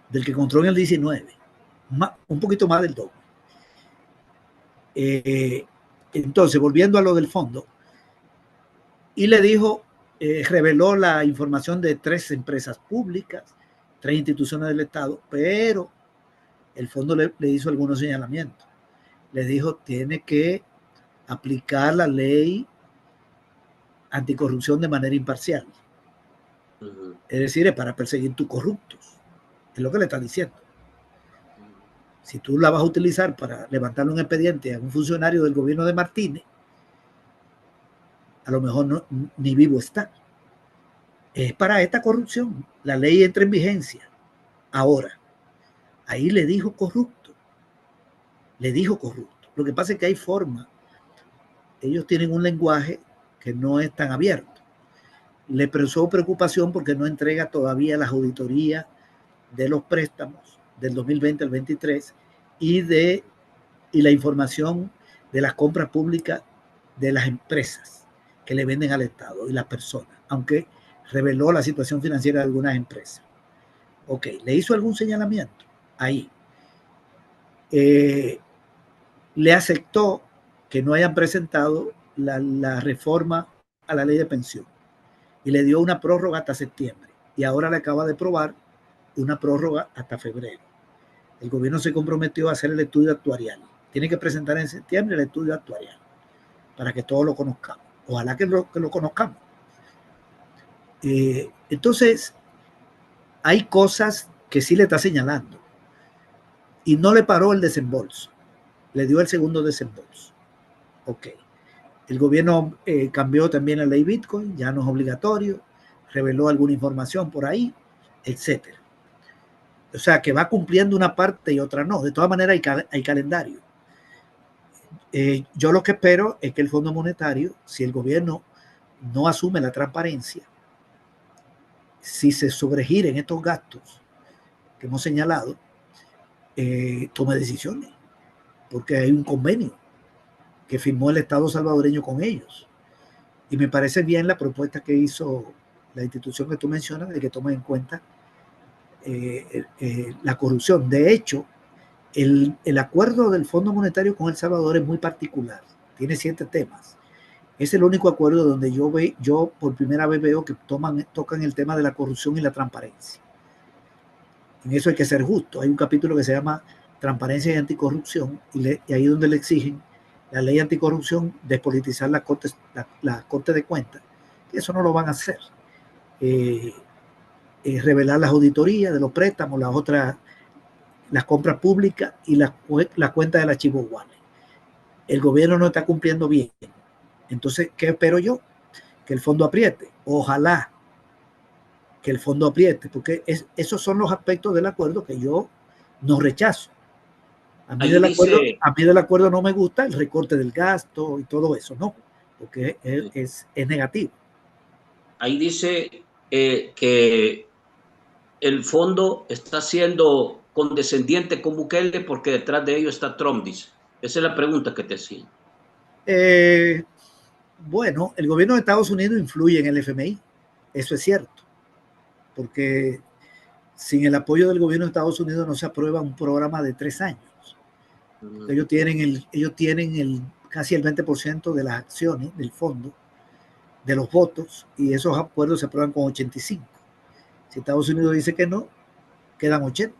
del que encontró en el 19. Un poquito más del doble. Entonces, volviendo a lo del fondo, y le dijo, reveló la información de 3 empresas públicas, 3 instituciones del Estado, pero el fondo le hizo algunos señalamientos. Le dijo, tiene que aplicar la ley anticorrupción de manera imparcial. Es decir, es para perseguir tus corruptos. Es lo que le está diciendo. Si tú la vas a utilizar para levantarle un expediente a un funcionario del gobierno de Martínez, a lo mejor ni vivo está. Es para esta corrupción. La ley entra en vigencia. Ahora, ahí le dijo corrupto. Le dijo corrupto. Lo que pasa es que hay forma. Ellos tienen un lenguaje que no es tan abierto. Le expresó preocupación porque no entrega todavía las auditorías de los préstamos del 2020 al 23 y la información de las compras públicas de las empresas que le venden al Estado y las personas, aunque reveló la situación financiera de algunas empresas. Ok, le hizo algún señalamiento ahí. Le aceptó que no hayan presentado la reforma a la ley de pensión. y le dio una prórroga hasta septiembre. Y ahora le acaba de probar una prórroga hasta febrero. El gobierno se comprometió a hacer el estudio actuarial. Tiene que presentar en septiembre el estudio actuarial para que todos lo conozcamos. Ojalá que lo conozcamos. Entonces, hay cosas que sí le está señalando y no le paró el desembolso. Le dio el segundo desembolso. Ok. El gobierno cambió también la ley Bitcoin, ya no es obligatorio, reveló alguna información por ahí, etcétera. O sea, que va cumpliendo una parte y otra no. De todas maneras, hay calendario. Yo lo que espero es que el Fondo Monetario, si el gobierno no asume la transparencia, si se sobregiren estos gastos que hemos señalado, tome decisiones, porque hay un convenio que firmó el Estado salvadoreño con ellos. Y me parece bien la propuesta que hizo la institución que tú mencionas de que tome en cuenta la corrupción. De hecho, el acuerdo del Fondo Monetario con El Salvador es muy particular. Tiene 7 temas. Es el único acuerdo donde yo por primera vez veo que tocan el tema de la corrupción y la transparencia. En eso hay que ser justo. Hay un capítulo que se llama Transparencia y Anticorrupción, y ahí donde le exigen la ley anticorrupción, despolitizar la Corte de Cuentas. Eso no lo van a hacer. Revelar las auditorías de los préstamos, las compras públicas y la cuenta del archivo Wallet. El gobierno no está cumpliendo bien. Entonces, ¿qué espero yo? Que el fondo apriete. Ojalá que el fondo apriete, porque esos son los aspectos del acuerdo que yo no rechazo. A mí del acuerdo no me gusta el recorte del gasto y todo eso, no, porque es negativo. Ahí dice que el fondo está siendo condescendiente con Bukele porque detrás de ello está Trump, dice. Esa es la pregunta que te hacía. Bueno, el gobierno de Estados Unidos influye en el FMI, eso es cierto, porque sin el apoyo del gobierno de Estados Unidos no se aprueba un programa de 3 años. Ellos tienen casi el 20% de las acciones del fondo, de los votos, y esos acuerdos se aprueban con 85. Si Estados Unidos dice que no, quedan 80.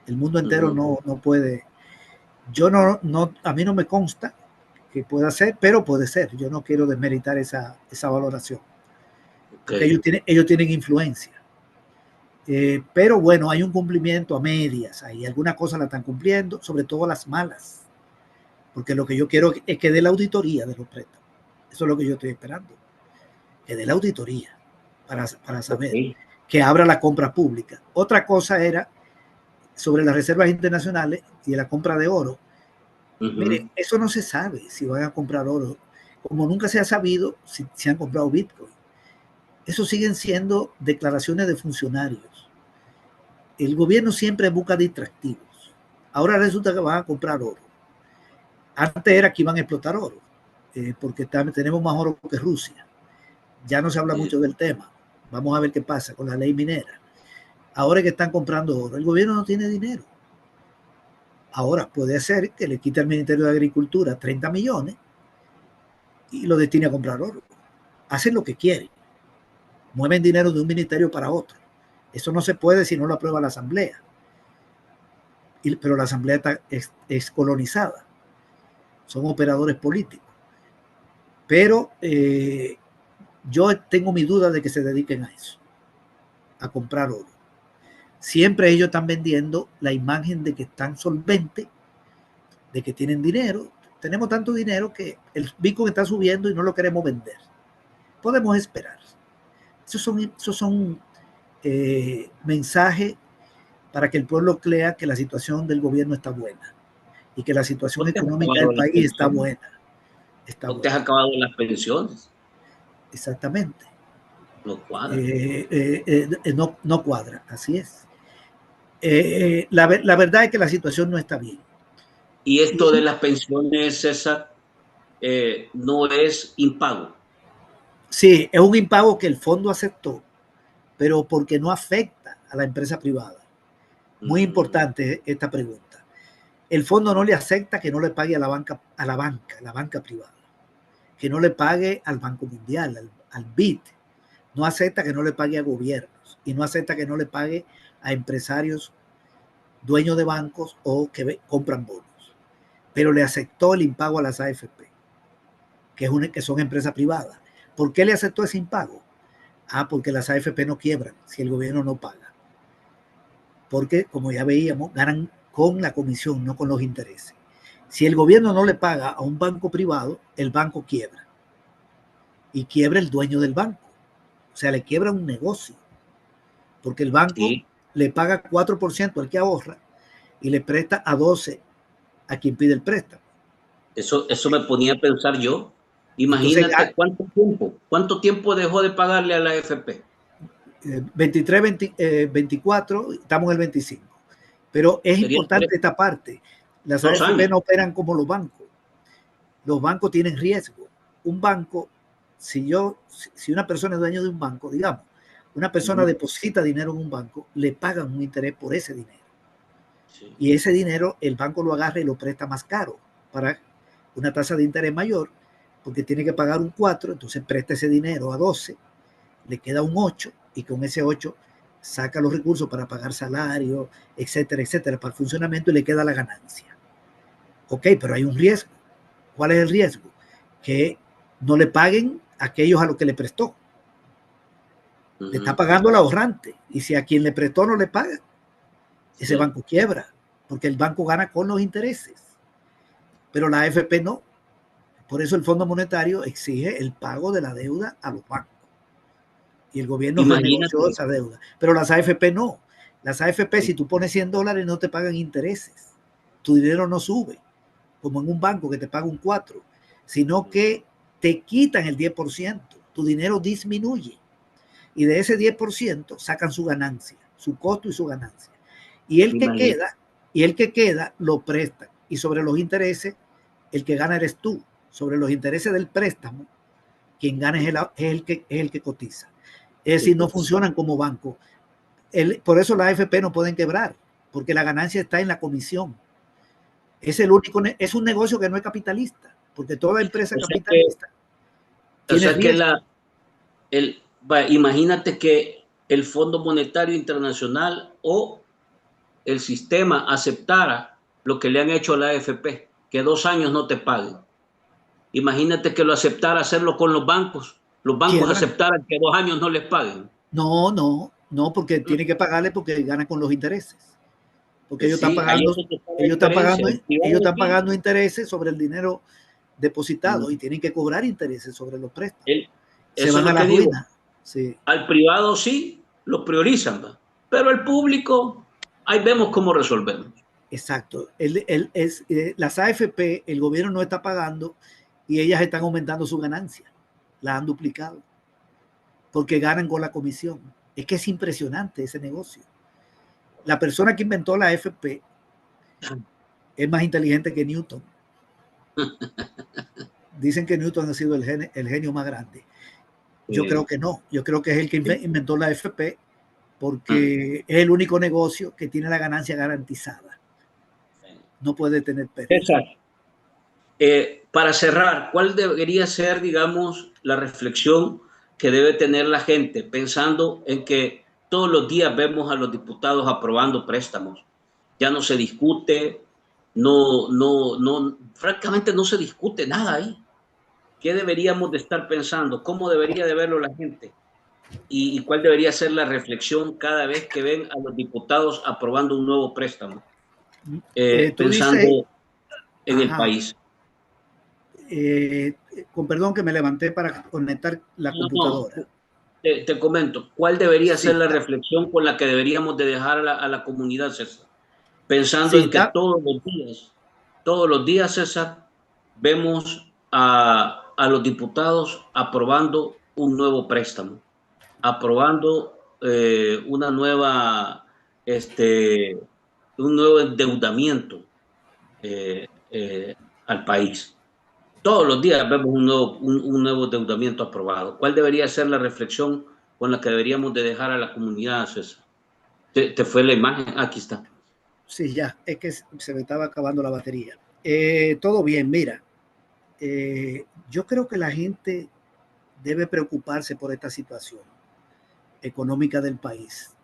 El mundo entero no puede. A mí no me consta que pueda ser, pero puede ser. Yo no quiero desmeritar esa valoración. Porque ellos tienen influencia. Pero bueno, hay un cumplimiento a medias. Ahí algunas cosas la están cumpliendo, sobre todo las malas. Porque lo que yo quiero es que dé la auditoría de los préstamos. Eso es lo que yo estoy esperando. Que dé la auditoría para saber. Que abra la compra pública. Otra cosa era sobre las reservas internacionales y la compra de oro. Mire, eso no se sabe si van a comprar oro. Como nunca se ha sabido si han comprado Bitcoin. Eso siguen siendo declaraciones de funcionarios. El gobierno siempre busca distractivos. Ahora resulta que van a comprar oro. Antes era que iban a explotar oro, porque tenemos más oro que Rusia. Ya no se habla mucho del tema. Vamos a ver qué pasa con la ley minera. Ahora que están comprando oro, el gobierno no tiene dinero. Ahora puede ser que le quite al Ministerio de Agricultura 30 millones y lo destine a comprar oro. Hacen lo que quieren. Mueven dinero de un ministerio para otro. Eso no se puede si no lo aprueba la Asamblea. Pero la Asamblea es colonizada. Son operadores políticos. Pero yo tengo mi duda de que se dediquen a eso, a comprar oro. Siempre ellos están vendiendo la imagen de que están solventes, de que tienen dinero. Tenemos tanto dinero que el Bitcoin está subiendo y no lo queremos vender. Podemos esperar. Esos son mensajes para que el pueblo crea que la situación del gobierno está buena y que la situación económica del país está buena. ¿No te has acabado las pensiones? Exactamente. No cuadra. No cuadra, así es. La verdad es que la situación no está bien. Y esto de las pensiones, César, no es impago. Sí, es un impago que el fondo aceptó, pero porque no afecta a la empresa privada. Muy importante esta pregunta. El fondo no le acepta que no le pague a la banca privada, que no le pague al Banco Mundial, al BID, no acepta que no le pague a gobiernos y no acepta que no le pague a empresarios dueños de bancos o que compran bonos. Pero le aceptó el impago a las AFP, que son empresas privadas. ¿Por qué le aceptó ese impago? Porque las AFP no quiebran si el gobierno no paga. Porque, como ya veíamos, ganan con la comisión, no con los intereses. Si el gobierno no le paga a un banco privado, el banco quiebra. Y quiebra el dueño del banco. O sea, le quiebra un negocio. Porque el banco le paga 4% al que ahorra y le presta a 12% a quien pide el préstamo. Eso me ponía a pensar yo. Imagínate cuánto tiempo dejó de pagarle a la AFP. 23, 24, estamos en el 25. Pero es importante esta parte. Las AFP no operan como los bancos. Los bancos tienen riesgo. Un banco, si una persona es dueño de un banco, digamos, una persona deposita dinero en un banco, le pagan un interés por ese dinero. Sí. Y ese dinero el banco lo agarra y lo presta más caro para una tasa de interés mayor, porque tiene que pagar un 4, entonces presta ese dinero a 12, le queda un 8 y con ese 8 saca los recursos para pagar salario, etcétera, etcétera, para el funcionamiento y le queda la ganancia. Ok, pero hay un riesgo. ¿Cuál es el riesgo? Que no le paguen a aquellos a los que le prestó. Le está pagando al ahorrante. Y si a quien le prestó no le paga, ese banco quiebra, porque el banco gana con los intereses. Pero la AFP no. Por eso el Fondo Monetario exige el pago de la deuda a los bancos. Y el gobierno renegoció esa deuda. Pero las AFP no. Las AFP, si tú pones $100, no te pagan intereses. Tu dinero no sube, como en un banco que te paga un 4, sino que te quitan el 10%. Tu dinero disminuye. Y de ese 10% sacan su ganancia, su costo y su ganancia. Y el que queda lo prestan. Y sobre los intereses, el que gana eres tú. Sobre los intereses del préstamo, quien gana es el que cotiza. Es decir, no funcionan como banco. Por eso la AFP no pueden quebrar, porque la ganancia está en la comisión. Es un negocio que no es capitalista, porque toda empresa capitalista tiene riesgo. Imagínate que el Fondo Monetario Internacional o el sistema aceptara lo que le han hecho a la AFP, que 2 años no te paguen. Imagínate que lo aceptara hacerlo con los bancos. Los bancos aceptaran que 2 años no les paguen. No, porque tiene que pagarle porque ganan con los intereses. Porque ellos están pagando intereses sobre el dinero depositado y tienen que cobrar intereses sobre los préstamos. Se van a la ruina. Sí. Al privado sí lo priorizan, ¿va? Pero el público, ahí vemos cómo resolvemos. Exacto. Las AFP, el gobierno no está pagando y ellas están aumentando su ganancia. La han duplicado. Porque ganan con la comisión. Es que es impresionante ese negocio. La persona que inventó la AFP es más inteligente que Newton. Dicen que Newton ha sido el genio más grande. Yo creo que no. Yo creo que es el que inventó la AFP porque es el único negocio que tiene la ganancia garantizada. No puede tener pérdida. Para cerrar, ¿cuál debería ser, digamos, la reflexión que debe tener la gente pensando en que todos los días vemos a los diputados aprobando préstamos? Ya no se discute, francamente no se discute nada ahí. ¿Qué deberíamos de estar pensando? ¿Cómo debería de verlo la gente? ¿Y cuál debería ser la reflexión cada vez que ven a los diputados aprobando un nuevo préstamo? Pensando en el país. Con perdón que me levanté para conectar la computadora. Te comento, ¿cuál debería ser la reflexión con la que deberíamos de dejar a la comunidad, César? Pensando en que todos los días, César, vemos a los diputados aprobando un nuevo préstamo, aprobando un nuevo endeudamiento al país. Todos los días vemos un nuevo endeudamiento aprobado. ¿Cuál debería ser la reflexión con la que deberíamos de dejar a la comunidad, César? ¿Te fue la imagen? Aquí está. Sí, ya, es que se me estaba acabando la batería. Todo bien, mira. Yo creo que la gente debe preocuparse por esta situación. económica del país.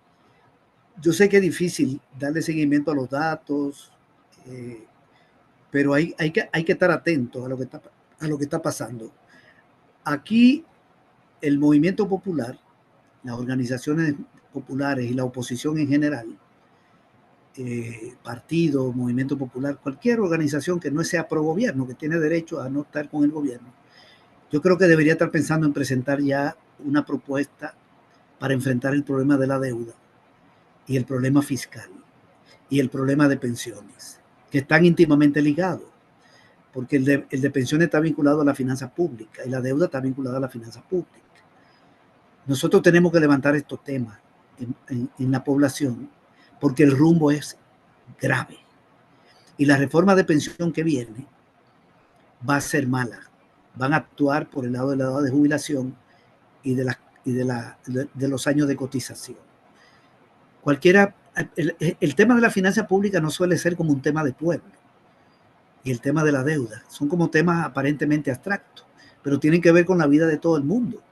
Yo sé que es difícil darle seguimiento a los datos, pero hay que estar atentos a lo que está pasando. Aquí el movimiento popular, las organizaciones populares y la oposición en general, partido, movimiento popular, cualquier organización que no sea pro gobierno, que tiene derecho a no estar con el gobierno, yo creo que debería estar pensando en presentar ya una propuesta para enfrentar el problema de la deuda y el problema fiscal y el problema de pensiones, que están íntimamente ligados, porque el de pensiones está vinculado a la finanza pública y la deuda está vinculada a la finanza pública. Nosotros tenemos que levantar estos temas en la población porque el rumbo es grave y la reforma de pensión que viene va a ser mala. Van a actuar por el lado de la edad de jubilación y de los años de cotización. El tema de la finanza pública no suele ser como un tema de pueblo, y el tema de la deuda son como temas aparentemente abstractos, pero tienen que ver con la vida de todo el mundo,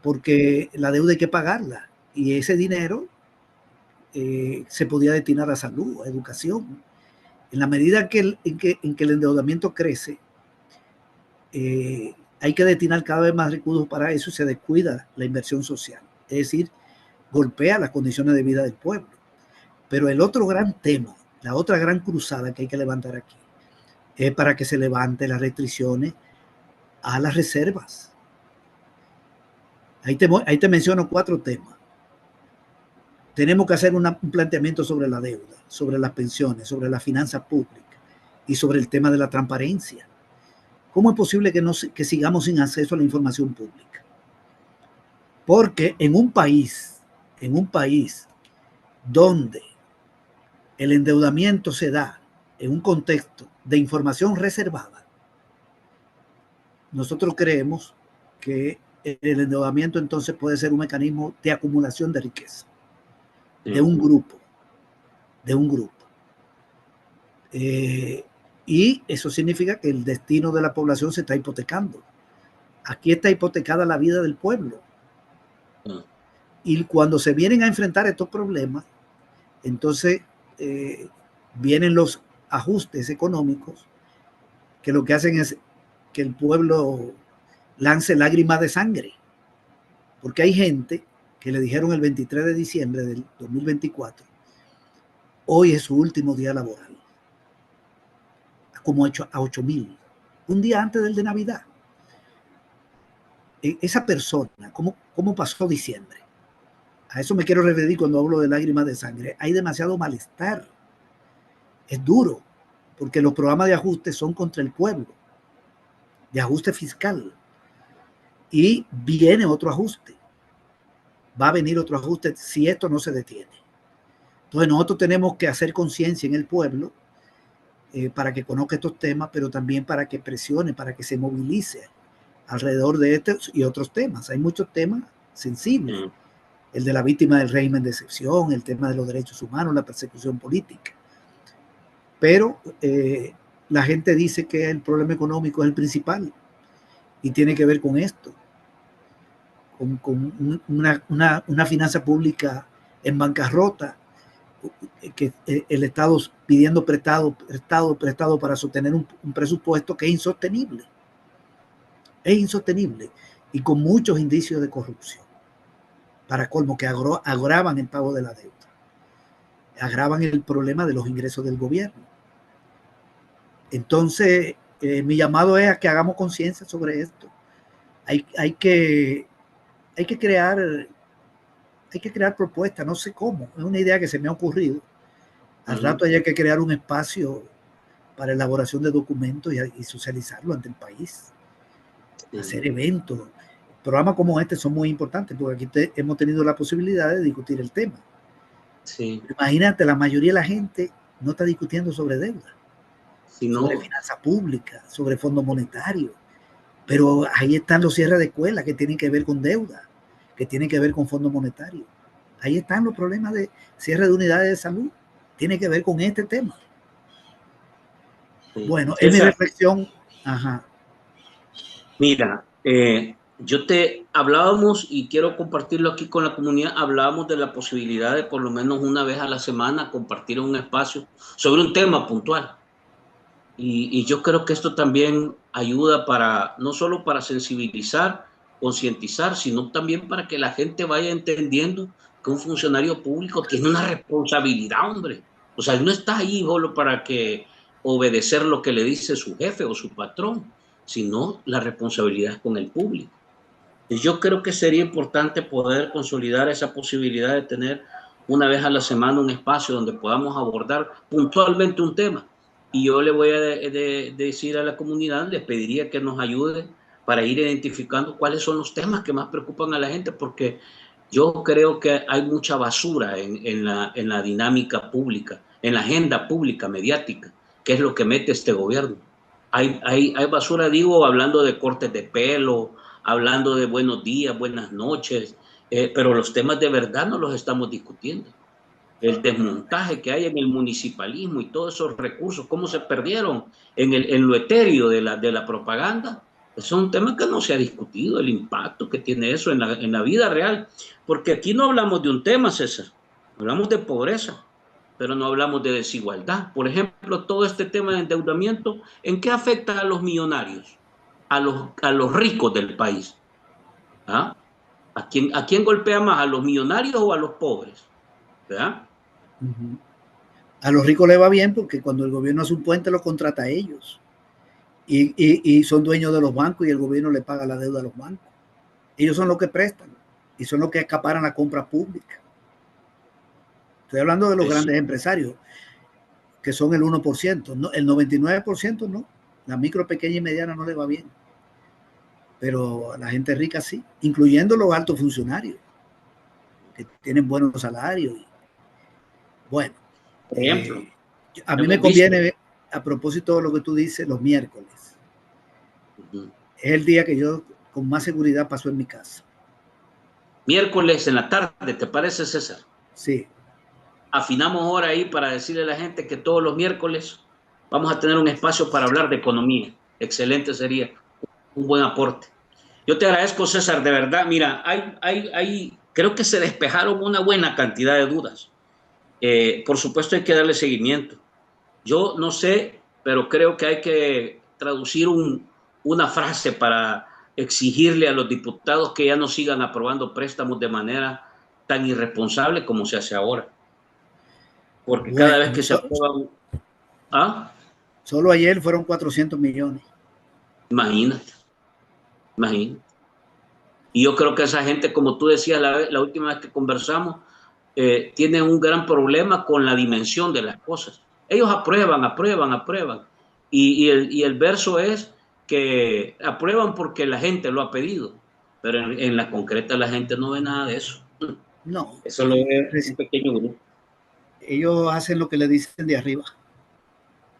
porque la deuda hay que pagarla y ese dinero se podía destinar a salud, a educación. En la medida en que el endeudamiento crece, hay que destinar cada vez más recursos para eso y se descuida la inversión social, es decir, golpea las condiciones de vida del pueblo. Pero el otro gran tema, la otra gran cruzada que hay que levantar aquí, es para que se levante las restricciones a las reservas. Ahí te menciono 4 temas. Tenemos que hacer un planteamiento sobre la deuda, sobre las pensiones, sobre la finanza pública y sobre el tema de la transparencia. ¿Cómo es posible que sigamos sin acceso a la información pública? Porque en un país donde el endeudamiento se da en un contexto de información reservada, nosotros creemos que el endeudamiento entonces puede ser un mecanismo de acumulación de riqueza de un grupo. Y eso significa que el destino de la población se está hipotecando. Aquí está hipotecada la vida del pueblo. Y cuando se vienen a enfrentar estos problemas, entonces vienen los ajustes económicos que lo que hacen es que el pueblo lance lágrimas de sangre. Porque hay gente que le dijeron el 23 de diciembre del 2024, hoy es su último día laboral. Como a 8,000, un día antes del de Navidad. Esa persona, ¿cómo pasó diciembre? A eso me quiero referir cuando hablo de lágrimas de sangre. Hay demasiado malestar. Es duro, porque los programas de ajuste son contra el pueblo, de ajuste fiscal. Y viene otro ajuste. Va a venir otro ajuste si esto no se detiene. Entonces nosotros tenemos que hacer conciencia en el pueblo para que conozca estos temas, pero también para que presione, para que se movilice alrededor de estos y otros temas. Hay muchos temas sensibles. El de la víctima del régimen de excepción, el tema de los derechos humanos, la persecución política. Pero la gente dice que el problema económico es el principal y tiene que ver con esto, con una finanza pública en bancarrota, que el Estado pidiendo prestado para sostener un presupuesto que es insostenible. Es insostenible y con muchos indicios de corrupción. Para colmo, que agravan el pago de la deuda, agravan el problema de los ingresos del gobierno. Entonces, mi llamado es a que hagamos conciencia sobre esto. Hay que crear propuestas, no sé cómo, es una idea que se me ha ocurrido. Al rato hay que crear un espacio para elaboración de documentos y socializarlo ante el país, hacer eventos. Programas como este son muy importantes porque aquí hemos tenido la posibilidad de discutir el tema. Sí. Imagínate, la mayoría de la gente no está discutiendo sobre deuda, sobre finanza pública, sobre Fondo Monetario, pero ahí están los cierres de escuelas que tienen que ver con deuda, que tienen que ver con Fondo Monetario. Ahí están los problemas de cierre de unidades de salud, tiene que ver con este tema. Sí. Bueno, es mi reflexión. Ajá. Mira, Yo te hablábamos, y quiero compartirlo aquí con la comunidad, hablábamos de la posibilidad de por lo menos una vez a la semana compartir un espacio sobre un tema puntual. Y yo creo que esto también ayuda para, no solo para sensibilizar, concientizar, sino también para que la gente vaya entendiendo que un funcionario público tiene una responsabilidad, hombre. O sea, él no está ahí solo para que obedecer lo que le dice su jefe o su patrón, sino la responsabilidad es con el público. Y yo creo que sería importante poder consolidar esa posibilidad de tener una vez a la semana un espacio donde podamos abordar puntualmente un tema. Y yo le voy a decir a la comunidad, les pediría que nos ayude para ir identificando cuáles son los temas que más preocupan a la gente, porque yo creo que hay mucha basura en la dinámica pública, en la agenda pública mediática, que es lo que mete este gobierno. Hay basura, digo, hablando de cortes de pelo, hablando de buenos días, buenas noches, pero los temas de verdad no los estamos discutiendo. El desmontaje que hay en el municipalismo y todos esos recursos, cómo se perdieron en lo etéreo de la propaganda, es un tema que no se ha discutido, el impacto que tiene eso en la vida real. Porque aquí no hablamos de un tema, César, hablamos de pobreza, pero no hablamos de desigualdad. Por ejemplo, todo este tema de endeudamiento, ¿en qué afecta a los millonarios? A los ricos del país. ¿Ah? ¿A quién golpea más? ¿A los millonarios o a los pobres? ¿Verdad? A los ricos les va bien porque cuando el gobierno hace un puente lo contrata a ellos. Y son dueños de los bancos y el gobierno le paga la deuda a los bancos. Ellos son los que prestan y son los que acaparan la compra pública. Estoy hablando de los grandes empresarios, que son el 1%. No, el 99% no. La micro, pequeña y mediana no le va bien. Pero a la gente rica sí, incluyendo los altos funcionarios, que tienen buenos salarios. Bueno, por ejemplo, a mí me conviene, a propósito de lo que tú dices, los miércoles. Es el día que yo con más seguridad paso en mi casa. Miércoles en la tarde, ¿te parece, César? Sí. Afinamos hora ahí para decirle a la gente que todos los miércoles vamos a tener un espacio para hablar de economía. Excelente sería, un buen aporte. Yo te agradezco, César, de verdad. Mira, creo que se despejaron una buena cantidad de dudas. Por supuesto hay que darle seguimiento. Yo no sé, pero creo que hay que traducir una frase para exigirle a los diputados que ya no sigan aprobando préstamos de manera tan irresponsable como se hace ahora. Porque cada vez que se aprueba... ¿Ah? Solo ayer fueron 400 millones. Imagínate. Y yo creo que esa gente, como tú decías la última vez que conversamos, tienen un gran problema con la dimensión de las cosas. Ellos aprueban. Y el verso es que aprueban porque la gente lo ha pedido. Pero en la concreta la gente no ve nada de eso. No. Eso lo ve un pequeño grupo. Ellos hacen lo que le dicen de arriba.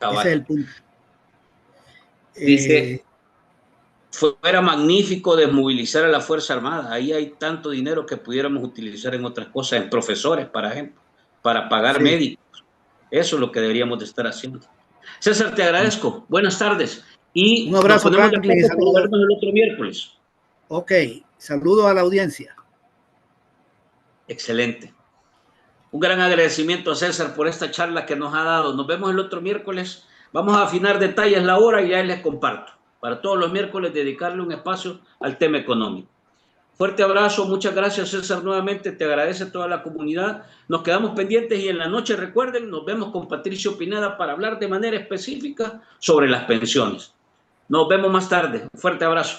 Ese es el punto. Dice, fuera magnífico desmovilizar a la Fuerza Armada. Ahí hay tanto dinero que pudiéramos utilizar en otras cosas, en profesores, por ejemplo, para pagar médicos. Eso es lo que deberíamos de estar haciendo. César, te agradezco. Buenas tardes. Y un abrazo, Franklin, y saludos. El otro miércoles. Ok, saludo a la audiencia. Excelente. Un gran agradecimiento a César por esta charla que nos ha dado. Nos vemos el otro miércoles. Vamos a afinar detalles la hora y ya les comparto. Para todos los miércoles dedicarle un espacio al tema económico. Fuerte abrazo, muchas gracias, César, nuevamente, te agradece toda la comunidad. Nos quedamos pendientes y en la noche, recuerden, nos vemos con Patricio Pineda para hablar de manera específica sobre las pensiones. Nos vemos más tarde. Un fuerte abrazo.